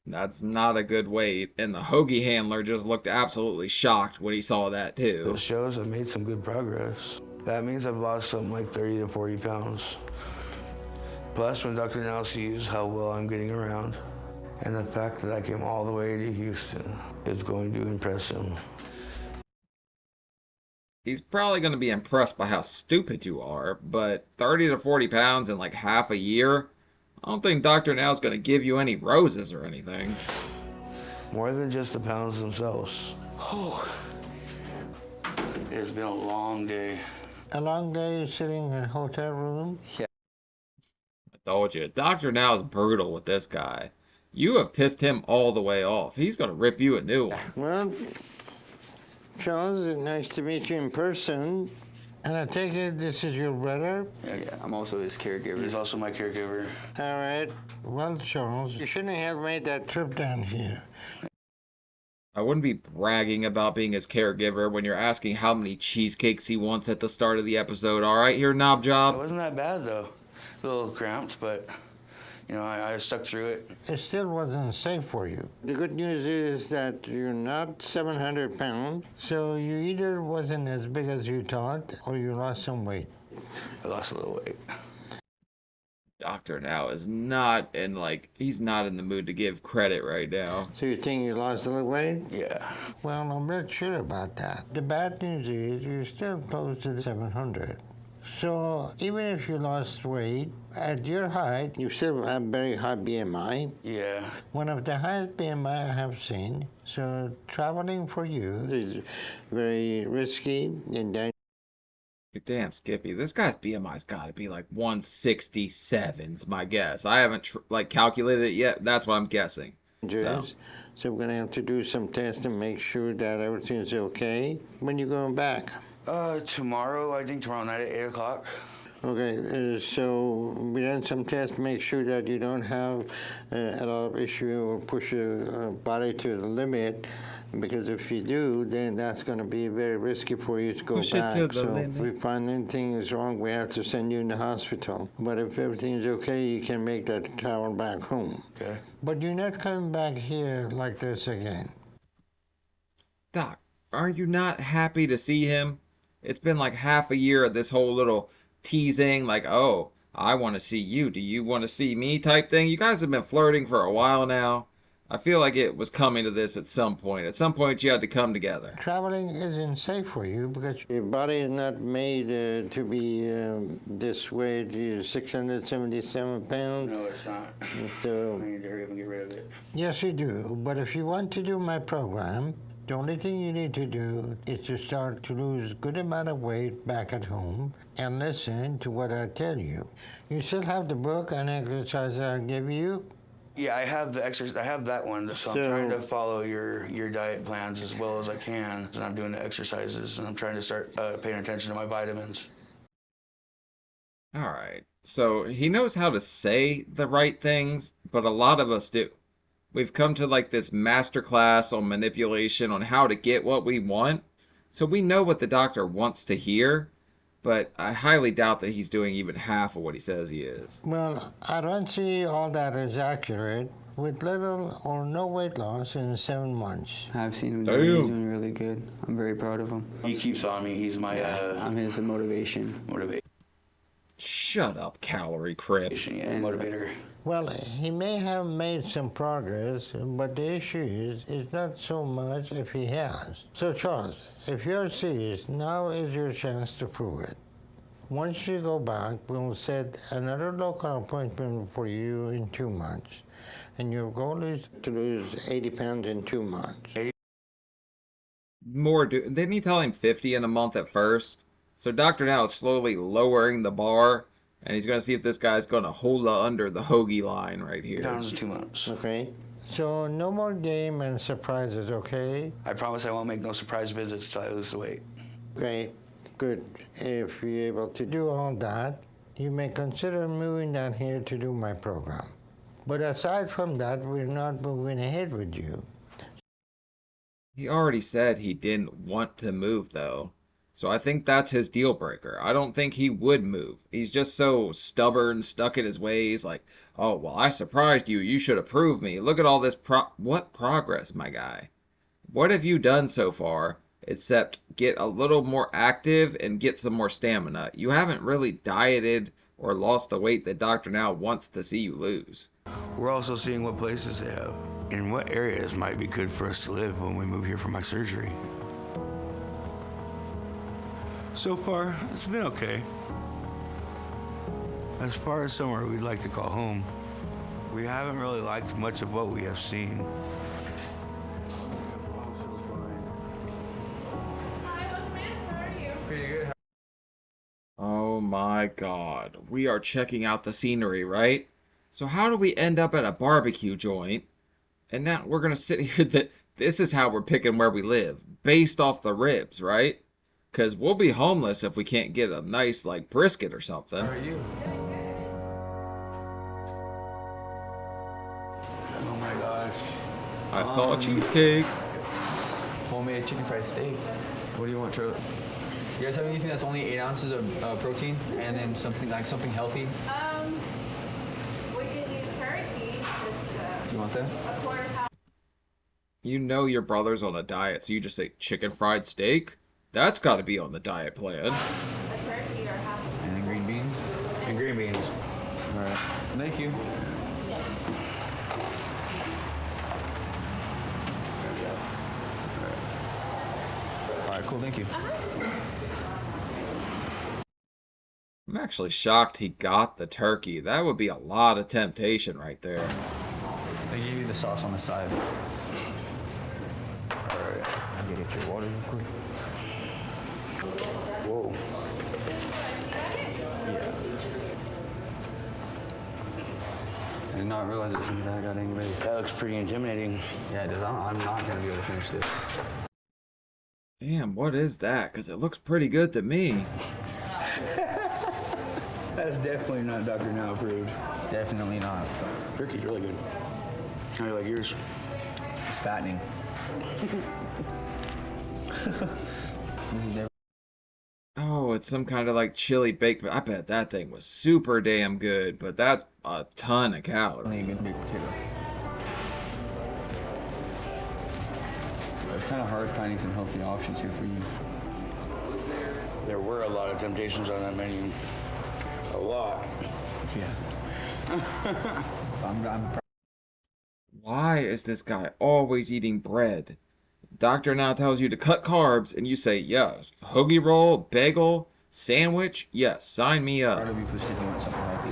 [SPEAKER 4] That's not a good weight, and the hoagie handler just looked absolutely shocked when he saw that, too.
[SPEAKER 3] it shows I've made some good progress. That means I've lost something like 30 to 40 pounds. Plus, when Dr. Now sees how well I'm getting around, and the fact that I came all the way to Houston is going to impress him.
[SPEAKER 4] He's probably going to be impressed by how stupid you are, but 30 to 40 pounds in like half a year? I don't think Dr. Now's going to give you any roses or anything.
[SPEAKER 3] More than just the pounds themselves. Oh, it's been a long day.
[SPEAKER 2] A long day sitting in a hotel room?
[SPEAKER 3] Yeah.
[SPEAKER 4] I told you, Dr. Now's brutal with this guy. You have pissed him all the way off. He's going to rip you a new one.
[SPEAKER 2] Well, Charles, it's nice to meet you in person. And I take it this is your brother?
[SPEAKER 11] Yeah, I'm also his caregiver.
[SPEAKER 3] He's also my caregiver.
[SPEAKER 2] All right. Well, Charles, you shouldn't have made that trip down here.
[SPEAKER 4] I wouldn't be bragging about being his caregiver when you're asking how many cheesecakes he wants at the start of the episode. All right, here, knob
[SPEAKER 3] It
[SPEAKER 4] job.
[SPEAKER 3] wasn't that bad, though. A little cramped, but, you know, I stuck through it.
[SPEAKER 2] It still wasn't safe for you. The good news is that you're not 700 pounds, so you either wasn't as big as you thought or you lost some weight.
[SPEAKER 3] I lost a little weight.
[SPEAKER 4] Dr. Now is not in, he's not in the mood to give credit right now.
[SPEAKER 2] So you think you lost a little weight?
[SPEAKER 3] Yeah.
[SPEAKER 2] Well, I'm not sure about that. The bad news is you're still close to the 700. So even if you lost weight, at your height, you still have very high BMI.
[SPEAKER 3] Yeah.
[SPEAKER 2] One of the highest BMI I have seen. So traveling for you is very risky and dangerous.
[SPEAKER 4] Damn, Skippy, this guy's BMI's got to be like 167's my guess. I haven't calculated it yet. That's what I'm guessing.
[SPEAKER 2] So we're going to have to do some tests and make sure that everything's okay. When you going back?
[SPEAKER 3] Tomorrow, I think tomorrow night at 8 o'clock.
[SPEAKER 2] Okay, so we done some tests to make sure that you don't have a lot of issue or push your body to the limit, because if you do, then that's going to be very risky for you to go
[SPEAKER 4] Push it
[SPEAKER 2] back.
[SPEAKER 4] to the
[SPEAKER 2] So
[SPEAKER 4] limit.
[SPEAKER 2] if we find anything is wrong, we have to send you in the hospital. But if everything's okay, you can make that travel back home.
[SPEAKER 3] Okay.
[SPEAKER 2] But you're not coming back here like this again.
[SPEAKER 4] Doc, are you not happy to see him? It's been like half a year of this whole little teasing, like, oh, I want to see you. Do you want to see me type thing? You guys have been flirting for a while now. I feel like it was coming to this at some point. At some point, you had to come together.
[SPEAKER 2] Traveling isn't safe for you because your body is not made to be this way. You're 677 pounds.
[SPEAKER 3] No, it's not.
[SPEAKER 2] So,
[SPEAKER 3] I need to hurry up and get rid of it.
[SPEAKER 2] yes, you do. But if you want to do my program, the only thing you need to do is to start to lose a good amount of weight back at home and listen to what I tell you. You still have the book and exercise I give you?
[SPEAKER 3] Yeah, I have the exercise. I have that one. So I'm trying to follow your diet plans as well as I can. And I'm doing the exercises, and I'm trying to start paying attention to my vitamins.
[SPEAKER 4] All right. So he knows how to say the right things, but a lot of us do. We've come to like this masterclass on manipulation on how to get what we want. So we know what the doctor wants to hear, but I highly doubt that he's doing even half of what he says he is.
[SPEAKER 2] Well, I don't see all that is accurate with little or no weight loss in 7 months.
[SPEAKER 11] I've seen him
[SPEAKER 4] Damn.
[SPEAKER 11] doing, he's doing really good. I'm very proud of him.
[SPEAKER 3] He keeps on me. He's my
[SPEAKER 11] I'm his motivation.
[SPEAKER 4] Shut up, calorie crip.
[SPEAKER 3] Motivator.
[SPEAKER 2] Well, he may have made some progress, but the issue is not so much if he has. So, Charles, if you're serious, now is your chance to prove it. Once you go back, we'll set another local appointment for you in 2 months. And your goal is to lose 80 pounds in 2 months.
[SPEAKER 4] Didn't he tell him 50 in a month at first? So Dr. Now is slowly lowering the bar And he's going to see if this guy's going to hold under the hoagie line right here.
[SPEAKER 3] Down to 2 months.
[SPEAKER 2] Okay. So no more game and surprises, okay?
[SPEAKER 3] I promise I won't make no surprise visits till I lose the weight.
[SPEAKER 2] Great. Good. If you're able to do all that, you may consider moving down here to do my program. But aside from that, we're not moving ahead with you.
[SPEAKER 4] He already said he didn't want to move, though. So I think that's his deal breaker. I don't think he would move. He's just so stubborn, stuck in his ways, like, oh, well, I surprised you. You should approve me. Look at all this what progress, my guy? What have you done so far except get a little more active and get some more stamina? You haven't really dieted or lost the weight that Dr. Now wants to see you lose.
[SPEAKER 3] We're also seeing what places they have and what areas might be good for us to live when we move here for my surgery. So far, it's been okay. As far as somewhere we'd like to call home, we haven't really liked much of what we have seen.
[SPEAKER 4] Oh my god. We are checking out the scenery, right? So how do we end up at a barbecue joint? And now we're going to sit here that this is how we're picking where we live. Based off the ribs, right? Because we'll be homeless if we can't get a nice, like, brisket or something.
[SPEAKER 6] How are you?
[SPEAKER 3] Oh my gosh.
[SPEAKER 4] I saw a cheesecake.
[SPEAKER 6] Homemade chicken fried steak. What do you want, Charlie? You guys have anything that's only 8 ounces of protein and then something healthy?
[SPEAKER 12] We could do turkey with
[SPEAKER 6] You want that?
[SPEAKER 12] a quarter pound.
[SPEAKER 4] You know your brother's on a diet, so you just say chicken fried steak? That's got to be on the diet plan.
[SPEAKER 12] A turkey or half.
[SPEAKER 6] And then green beans? And green beans. All right. Thank you. All right, cool. Thank you.
[SPEAKER 4] I'm actually shocked he got the turkey. That would be a lot of temptation right there.
[SPEAKER 6] They give you the sauce on the side. All right. I'm gonna get your water real quick.
[SPEAKER 3] Whoa.
[SPEAKER 6] Yeah. I did not realize it should be that goddamn big.
[SPEAKER 3] That looks pretty intimidating.
[SPEAKER 6] Yeah, it does. I'm not gonna be able to finish this.
[SPEAKER 4] Damn, what is that? Because it looks pretty good to me.
[SPEAKER 3] That's definitely not Dr. Now approved.
[SPEAKER 6] Definitely not.
[SPEAKER 3] Turkey's really good. How do you like yours?
[SPEAKER 6] It's fattening. This is
[SPEAKER 4] Oh, it's some kind of like chili baked. I bet that thing was super damn good, but that's a ton of calories.
[SPEAKER 6] a big potato. It's kind of hard finding some healthy options here for you.
[SPEAKER 3] There were a lot of temptations on that menu. A lot.
[SPEAKER 6] Yeah.
[SPEAKER 4] Why is this guy always eating bread? Doctor now tells you to cut carbs, and you say yes. Hoagie roll, bagel, sandwich, yes, sign me up.
[SPEAKER 6] Part of you for sticking with something healthy.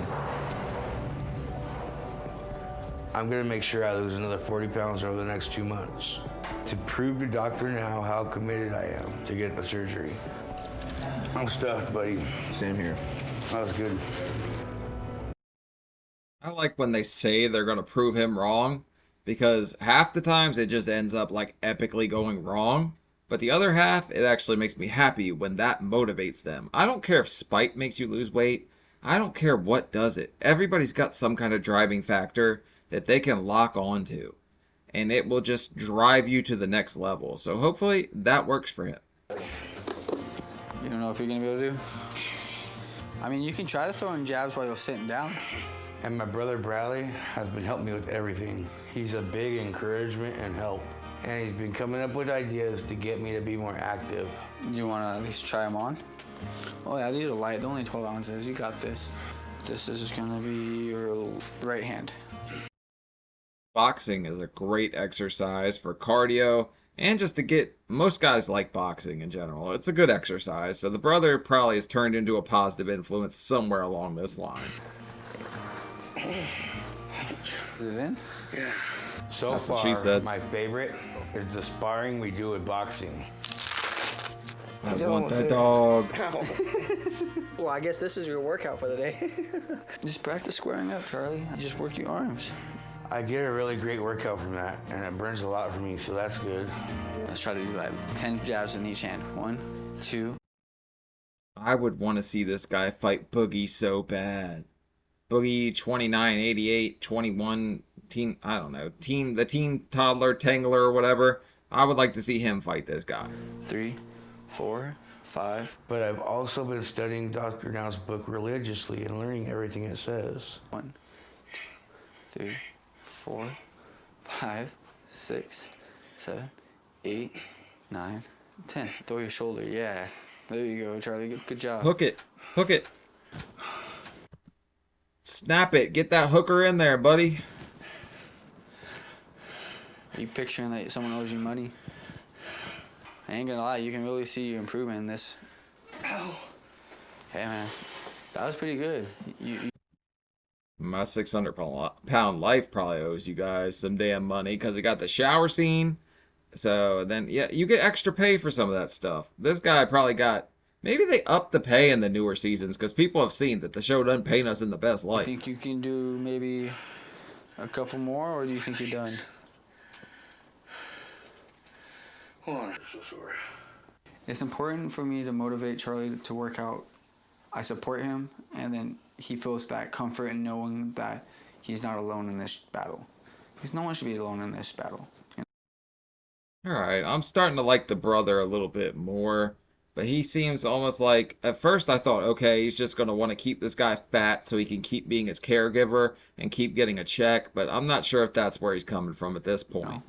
[SPEAKER 3] I'm gonna make sure I lose another 40 pounds over the next 2 months to prove to Dr. Now how committed I am to get the surgery. I'm stuffed, buddy.
[SPEAKER 6] Same here.
[SPEAKER 3] That was good.
[SPEAKER 4] I like when they say they're going to prove him wrong, because half the times it just ends up like epically going wrong, but the other half, it actually makes me happy when that motivates them. I don't care if spite makes you lose weight. I don't care what does it. Everybody's got some kind of driving factor that they can lock onto, and it will just drive you to the next level. So hopefully that works for him.
[SPEAKER 6] You don't know if you're gonna be able to do? I mean, you can try to throw in jabs while you're sitting down.
[SPEAKER 3] And my brother Bradley has been helping me with everything. He's a big encouragement and help. And he's been coming up with ideas to get me to be more active.
[SPEAKER 6] You wanna at least try them on? Oh yeah, these are light, they're only 12 ounces, you got this. This is gonna be your right hand.
[SPEAKER 4] Boxing is a great exercise for cardio and just to get, most guys like boxing in general. It's a good exercise, so the brother probably has turned into a positive influence somewhere along this line.
[SPEAKER 6] Is it in?
[SPEAKER 3] Yeah. So
[SPEAKER 4] That's
[SPEAKER 3] far,
[SPEAKER 4] what she said.
[SPEAKER 3] my favorite is the sparring we do with boxing.
[SPEAKER 4] I want the dog.
[SPEAKER 6] Well, I guess this is your workout for the day. Just practice squaring up, Charlie. Just work your arms.
[SPEAKER 3] I get a really great workout from that, and it burns a lot for me, so that's good.
[SPEAKER 6] Let's try to do like 10 jabs in each hand. 1, 2.
[SPEAKER 4] I would want to see this guy fight Boogie so bad. Boogie 29, 88, 21, teen, I don't know, the teen toddler, tangler, or whatever. I would like to see him fight this guy.
[SPEAKER 6] 3, 4, 5.
[SPEAKER 3] But I've also been studying Dr. Now's book religiously and learning everything it says.
[SPEAKER 6] 1, 2, 3, 4, 5, 6, 7, 8, 9, 10. Throw your shoulder, yeah. There you go, Charlie. Good job.
[SPEAKER 4] Hook it. Hook it. Snap it. Get that hooker in there, buddy.
[SPEAKER 6] Are you picturing that someone owes you money? I ain't gonna lie, you can really see your improvement in this. Ow. Hey, man. That was pretty good.
[SPEAKER 4] My 600-pound life probably owes you guys some damn money because it got the shower scene. So then, yeah, you get extra pay for some of that stuff. This guy probably got... Maybe they upped the pay in the newer seasons because people have seen that the show doesn't paint us in the best light.
[SPEAKER 6] You think you can do maybe a couple more, or do you think you're done?
[SPEAKER 3] Hold on, I'm so sore.
[SPEAKER 6] It's important for me to motivate Charlie to work out. I support him, and then he feels that comfort in knowing that he's not alone in this battle. Because no one should be alone in this battle.
[SPEAKER 4] Alright, I'm starting to like the brother a little bit more. But he seems almost like, at first I thought, okay, he's just going to want to keep this guy fat so he can keep being his caregiver and keep getting a check. But I'm not sure if that's where he's coming from at this point.
[SPEAKER 6] No.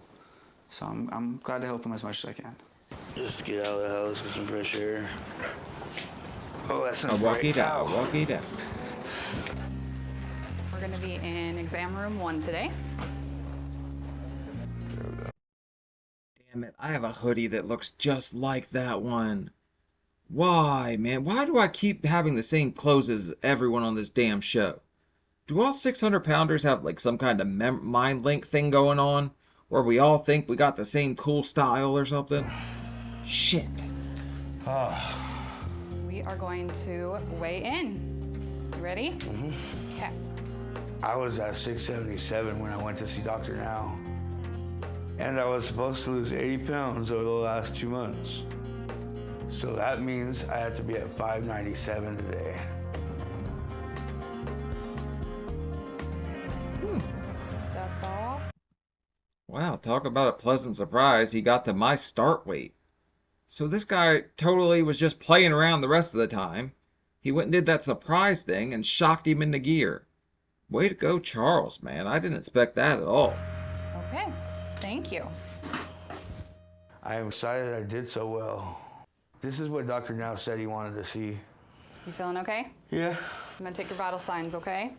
[SPEAKER 6] So I'm glad to help him as much as I can.
[SPEAKER 3] Just get out of the house, get some fresh air. Oh, that's not
[SPEAKER 4] Walk it out, walk it out.
[SPEAKER 13] We're going to be in exam room 1 today.
[SPEAKER 4] Damn it, I have a hoodie that looks just like that one. Why, man? Why do I keep having the same clothes as everyone on this damn show? Do all 600-pounders have like some kind of mind link thing going on? Or we all think we got the same cool style or something? Shit.
[SPEAKER 13] We are going to weigh in. You ready?
[SPEAKER 3] Mm-hmm.
[SPEAKER 13] Okay.
[SPEAKER 3] I was at 677 when I went to see Dr. Now. And I was supposed to lose 80 pounds over the last 2 months. So that means I have to be at 597 today.
[SPEAKER 13] Step off.
[SPEAKER 4] Wow, talk about a pleasant surprise. He got to my start weight. So this guy totally was just playing around the rest of the time. He went and did that surprise thing and shocked him into gear. Way to go, Charles, man. I didn't expect that at all.
[SPEAKER 13] Okay. Thank you.
[SPEAKER 3] I am excited I did so well. This is what Dr. Now said he wanted to see.
[SPEAKER 13] You feeling okay?
[SPEAKER 3] Yeah.
[SPEAKER 13] I'm going to take your vital signs, okay?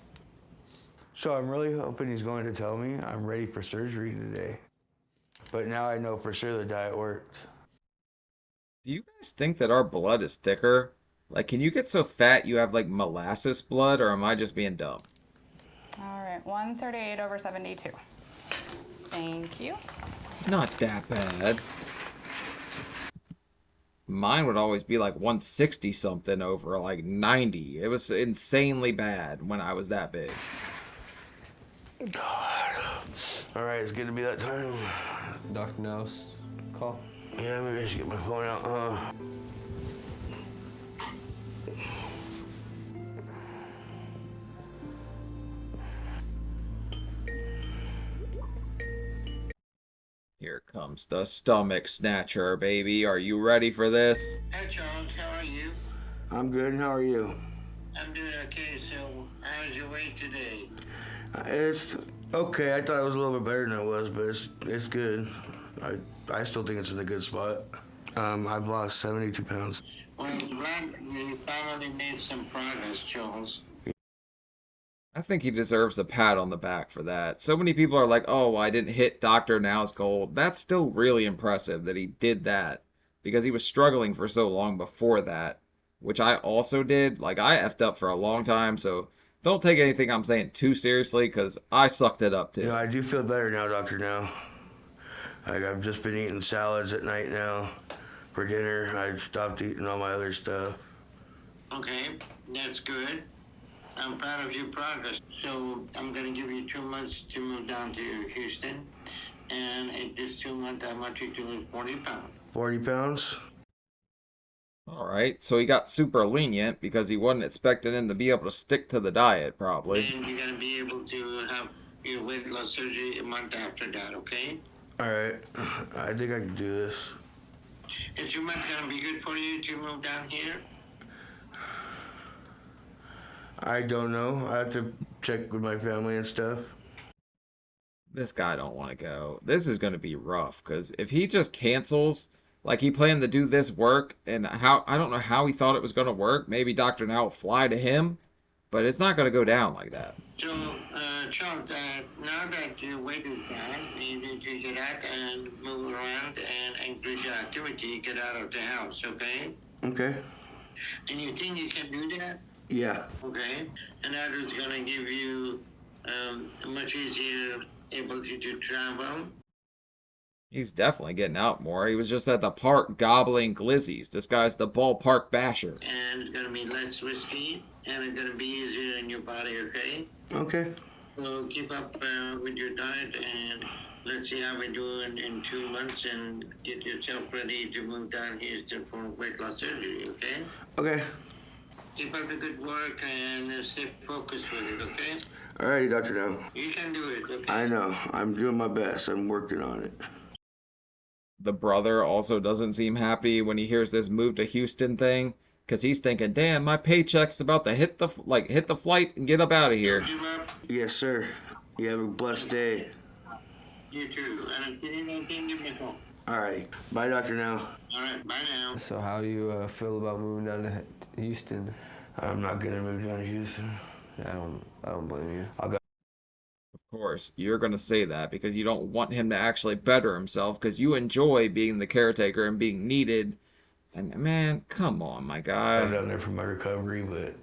[SPEAKER 3] So I'm really hoping he's going to tell me I'm ready for surgery today. But now I know for sure the diet worked.
[SPEAKER 4] Do you guys think that our blood is thicker? Like, can you get so fat you have, like, molasses blood, or am I just being dumb?
[SPEAKER 13] All right, 138/72. Thank you.
[SPEAKER 4] Not that bad. Mine would always be like 160 something over like 90. It was insanely bad when I was that big.
[SPEAKER 3] God. All right, it's gonna be that time.
[SPEAKER 14] Dr. Now's call.
[SPEAKER 3] Yeah, maybe I should get my phone out.
[SPEAKER 4] Here comes the stomach snatcher, baby. Are you ready for this?
[SPEAKER 1] Hi, Charles. How are you?
[SPEAKER 3] I'm good, and how are you?
[SPEAKER 1] I'm doing okay. So, how's your weight today?
[SPEAKER 3] It's okay. I thought it was a little bit better than it was, but it's good. I still think it's in a good spot. I've lost 72 pounds.
[SPEAKER 1] Well, I'm glad you finally made some progress, Charles.
[SPEAKER 4] I think he deserves a pat on the back for that. So many people are like, oh, I didn't hit Dr. Now's goal. That's still really impressive that he did that because he was struggling for so long before that, which I also did. Like, I effed up for a long time, so don't take anything I'm saying too seriously because I sucked it up too.
[SPEAKER 3] You know, I do feel better now, Dr. Now. Like, I've just been eating salads at night now. For dinner, I stopped eating all my other stuff.
[SPEAKER 1] Okay, that's good. I'm proud of your progress. So I'm going to give you 2 months to move down to Houston. And in this 2 months, I want you to lose 40 pounds.
[SPEAKER 3] 40 pounds?
[SPEAKER 4] All right, so he got super lenient because he wasn't expecting him to be able to stick to the diet, probably.
[SPEAKER 1] And you're going to be able to have your weight loss surgery a month after that, okay?
[SPEAKER 3] All right, I think I can do this.
[SPEAKER 1] Is 2 months going to be good for you to move down here?
[SPEAKER 3] I don't know. I have to check with my family and stuff.
[SPEAKER 4] This guy don't want to go. This is going to be rough because if he just cancels, like he planned to do this work, and how I don't know how he thought it was going to work. Maybe Dr. Now will fly to him, but it's not going to go down like that.
[SPEAKER 1] So, Charles, now that your weight is down, you need to get out and move around and increase your activity, get out of the house, okay?
[SPEAKER 3] Okay.
[SPEAKER 1] And you think you can do that?
[SPEAKER 3] Yeah.
[SPEAKER 1] Okay. And that is going to give you a much easier ability to travel.
[SPEAKER 4] He's definitely getting out more. He was just at the park gobbling glizzies. This guy's the ballpark basher.
[SPEAKER 1] And it's going to be less risky, and it's going to be easier in your body, okay?
[SPEAKER 3] Okay.
[SPEAKER 1] So keep up with your diet, and let's see how we do in 2 months, and get yourself ready to move down here for weight loss surgery, okay?
[SPEAKER 3] Okay.
[SPEAKER 1] Keep up the good work and stay focused with it, okay?
[SPEAKER 3] All right, Dr. Now.
[SPEAKER 1] You can do it, okay?
[SPEAKER 3] I know. I'm doing my best. I'm working on it.
[SPEAKER 4] The brother also doesn't seem happy when he hears this move to Houston thing, because he's thinking, damn, my paycheck's about to hit the flight and get up out of here.
[SPEAKER 3] Yes, sir. You have a blessed day.
[SPEAKER 1] You too. And if you need anything, give me a call.
[SPEAKER 3] All right. Bye, Dr. Now.
[SPEAKER 1] All right, bye now.
[SPEAKER 14] So how you feel about moving down to Houston?
[SPEAKER 3] I'm not gonna move down to Houston.
[SPEAKER 14] I don't blame you.
[SPEAKER 3] I'll go.
[SPEAKER 4] Of course, you're going to say that because you don't want him to actually better himself because you enjoy being the caretaker and being needed. And man, come on, my guy.
[SPEAKER 3] I'm down there for my recovery, but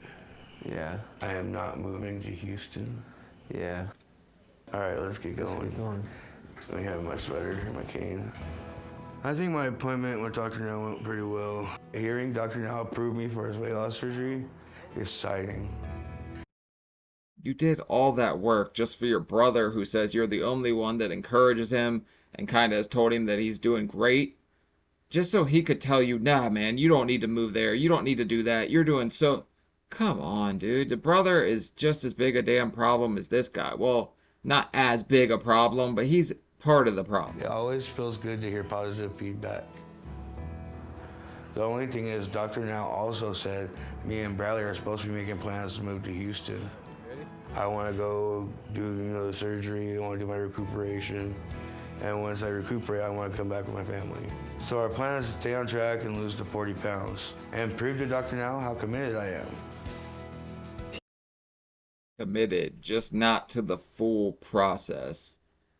[SPEAKER 14] yeah,
[SPEAKER 3] I am not moving to Houston.
[SPEAKER 14] Yeah.
[SPEAKER 3] All right, let's get going.
[SPEAKER 14] Let's get going.
[SPEAKER 3] Let me have my sweater and my cane. I think my appointment with Dr. Now went pretty well. Hearing Dr. Now approve me for his weight loss surgery is exciting.
[SPEAKER 4] You did all that work just for your brother who says you're the only one that encourages him and kind of has told him that he's doing great. Just so he could tell you, nah, man, you don't need to move there. You don't need to do that. You're doing so... Come on, dude. The brother is just as big a damn problem as this guy. Well, not as big a problem, but he's part of the problem.
[SPEAKER 3] It always feels good to hear positive feedback. The only thing is, Dr. Now also said me and Bradley are supposed to be making plans to move to Houston. I want to go do the surgery, I want to do my recuperation, and once I recuperate, I want to come back with my family. So our plan is to stay on track and lose the 40 pounds, and prove to Dr. Now how committed I am.
[SPEAKER 4] Committed, just not to the full process.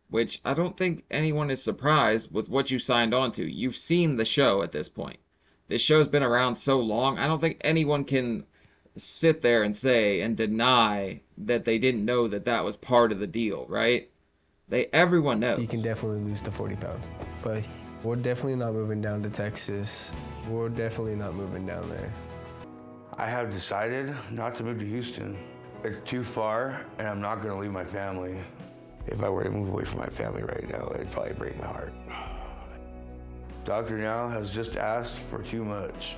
[SPEAKER 4] Which I don't think anyone is surprised with what you signed on to. You've seen the show at this point. This show's been around so long, I don't think anyone can sit there and say and deny that they didn't know that that was part of the deal, right? Everyone knows.
[SPEAKER 14] You can definitely lose the 40 pounds, but we're definitely not moving down to Texas. We're definitely not moving down there.
[SPEAKER 3] I have decided not to move to Houston. It's too far, and I'm not going to leave my family. If I were to move away from my family right now, it'd probably break my heart. Dr. Now has just asked for too much.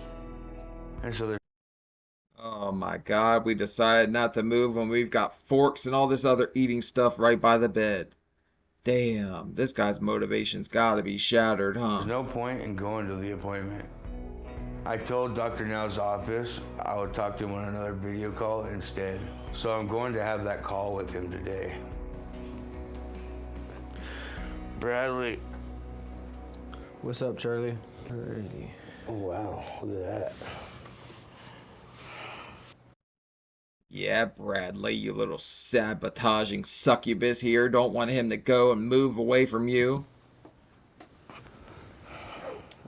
[SPEAKER 3] And so
[SPEAKER 4] Oh my God, we decided not to move when we've got forks and all this other eating stuff right by the bed. Damn, this guy's motivation's gotta be shattered, huh?
[SPEAKER 3] There's no point in going to the appointment. I told Dr. Now's office I would talk to him on another video call instead. So I'm going to have that call with him today. Bradley.
[SPEAKER 14] What's up, Charlie? Alrighty.
[SPEAKER 3] Oh, wow, look at that.
[SPEAKER 4] Yeah, Bradley, you little sabotaging succubus here. Don't want him to go and move away from you.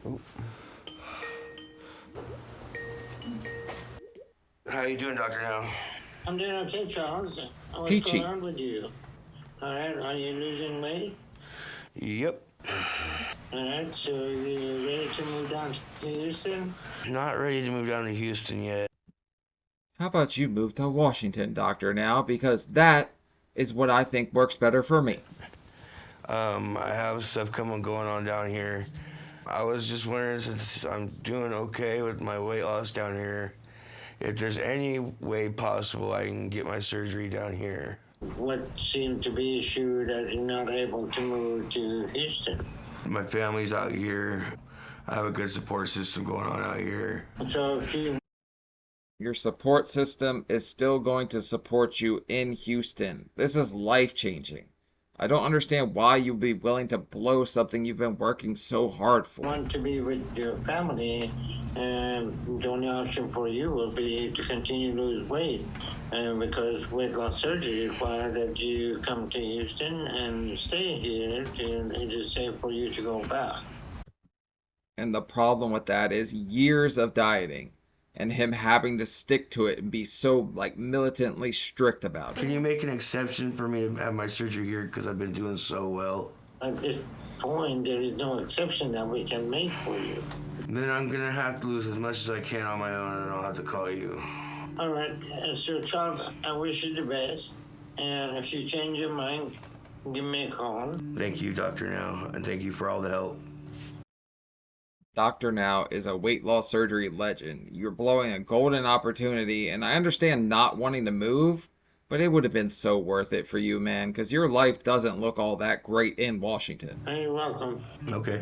[SPEAKER 3] Ooh. How you doing, Dr. Now?
[SPEAKER 1] I'm doing okay, Charles. What's
[SPEAKER 4] Peachy.
[SPEAKER 1] going on with you? All right, are you losing weight?
[SPEAKER 3] Yep.
[SPEAKER 1] Alright, so you ready to move down to Houston?
[SPEAKER 3] Not ready to move down to Houston yet.
[SPEAKER 4] How about you move to Washington, Doctor, now? Because that is what I think works better for me.
[SPEAKER 3] I have stuff going on down here. I was just wondering, since I'm doing okay with my weight loss down here, if there's any way possible I can get my surgery down here.
[SPEAKER 1] What seemed to be the issue that you're not able to move to Houston?
[SPEAKER 3] My family's out here. I have a good support system going on out here.
[SPEAKER 1] So if you...
[SPEAKER 4] Your support system is still going to support you in Houston. This is life-changing. I don't understand why you'd be willing to blow something you've been working so hard for.
[SPEAKER 1] Want to be with your family, and the only option for you will be to continue to lose weight. And because weight loss surgery requires that you come to Houston and stay here, and it is safe for you to go back.
[SPEAKER 4] And the problem with that is years of dieting and him having to stick to it and be so like militantly strict about it.
[SPEAKER 3] Can you make an exception for me to have my surgery here because I've been doing so well?
[SPEAKER 1] At this point, there is no exception that we can make for you.
[SPEAKER 3] Then I'm gonna have to lose as much as I can on my own, and I'll have to call you.
[SPEAKER 1] All right, so Charles, I wish you the best. And if you change your mind, give me a call.
[SPEAKER 3] Thank you, Dr. Now, and thank you for all the help.
[SPEAKER 4] Dr. Now is a weight loss surgery legend. You're blowing a golden opportunity, and I understand not wanting to move, but it would have been so worth it for you, man, because your life doesn't look all that great in Washington.
[SPEAKER 1] You're welcome.
[SPEAKER 3] Okay.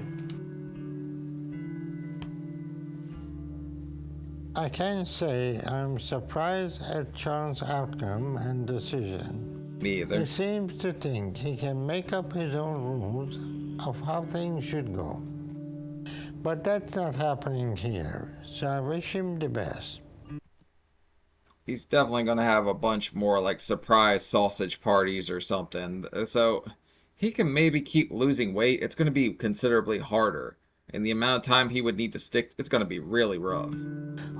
[SPEAKER 2] I can say I'm surprised at Charles' outcome and decision.
[SPEAKER 4] Me either.
[SPEAKER 2] He seems to think he can make up his own rules of how things should go. But that's not happening here, so I wish him the best.
[SPEAKER 4] He's definitely going to have a bunch more like surprise sausage parties or something. So he can maybe keep losing weight. It's going to be considerably harder. And the amount of time he would need to stick, it's going to be really rough.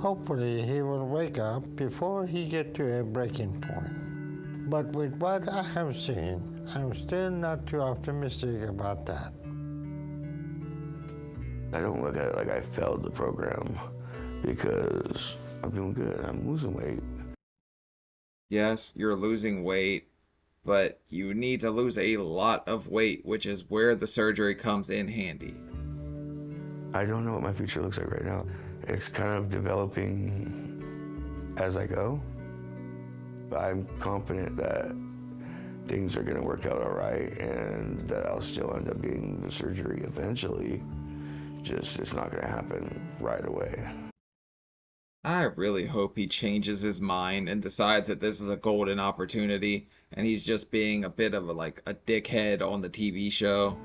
[SPEAKER 2] Hopefully he will wake up before he gets to a breaking point. But with what I have seen, I'm still not too optimistic about that.
[SPEAKER 3] I don't look at it like I failed the program because I'm doing good. I'm losing weight.
[SPEAKER 4] Yes, you're losing weight, but you need to lose a lot of weight, which is where the surgery comes in handy.
[SPEAKER 3] I don't know what my future looks like right now. It's kind of developing as I go. But I'm confident that things are going to work out all right and that I'll still end up getting the surgery eventually. Just, it's not going to happen right away.
[SPEAKER 4] I really hope he changes his mind and decides that this is a golden opportunity and he's just being a bit of a dickhead on the TV show.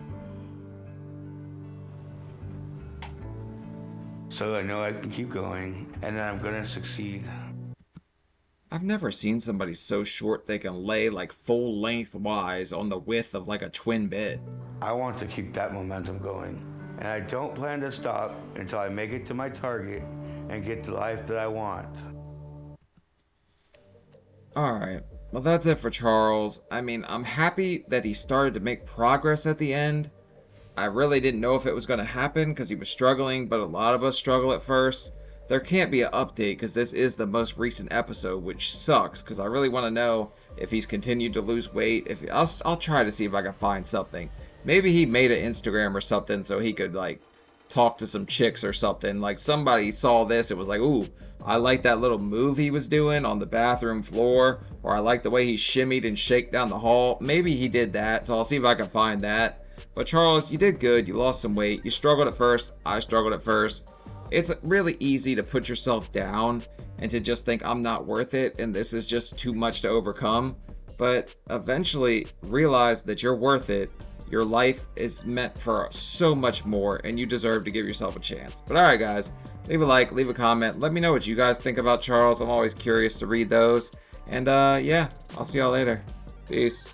[SPEAKER 3] So I know I can keep going and that I'm going to succeed.
[SPEAKER 4] I've never seen somebody so short they can lay like full lengthwise on the width of like a twin bed.
[SPEAKER 3] I want to keep that momentum going. And I don't plan to stop until I make it to my target and get the life that I want.
[SPEAKER 4] Alright, well that's it for Charles. I mean, I'm happy that he started to make progress at the end. I really didn't know if it was going to happen because he was struggling, but a lot of us struggle at first. There can't be an update because this is the most recent episode, which sucks because I really want to know if he's continued to lose weight. I'll try to see if I can find something. Maybe he made an Instagram or something so he could like talk to some chicks or something. Like somebody saw this, it was like, ooh, I like that little move he was doing on the bathroom floor, or I like the way he shimmied and shaked down the hall. Maybe he did that, so I'll see if I can find that. But Charles, you did good. You lost some weight. You struggled at first. I struggled at first. It's really easy to put yourself down and to just think I'm not worth it and this is just too much to overcome. But eventually realize that you're worth it. Your life is meant for so much more and you deserve to give yourself a chance. But alright guys, leave a like, leave a comment. Let me know what you guys think about Charles. I'm always curious to read those. And yeah, I'll see y'all later. Peace.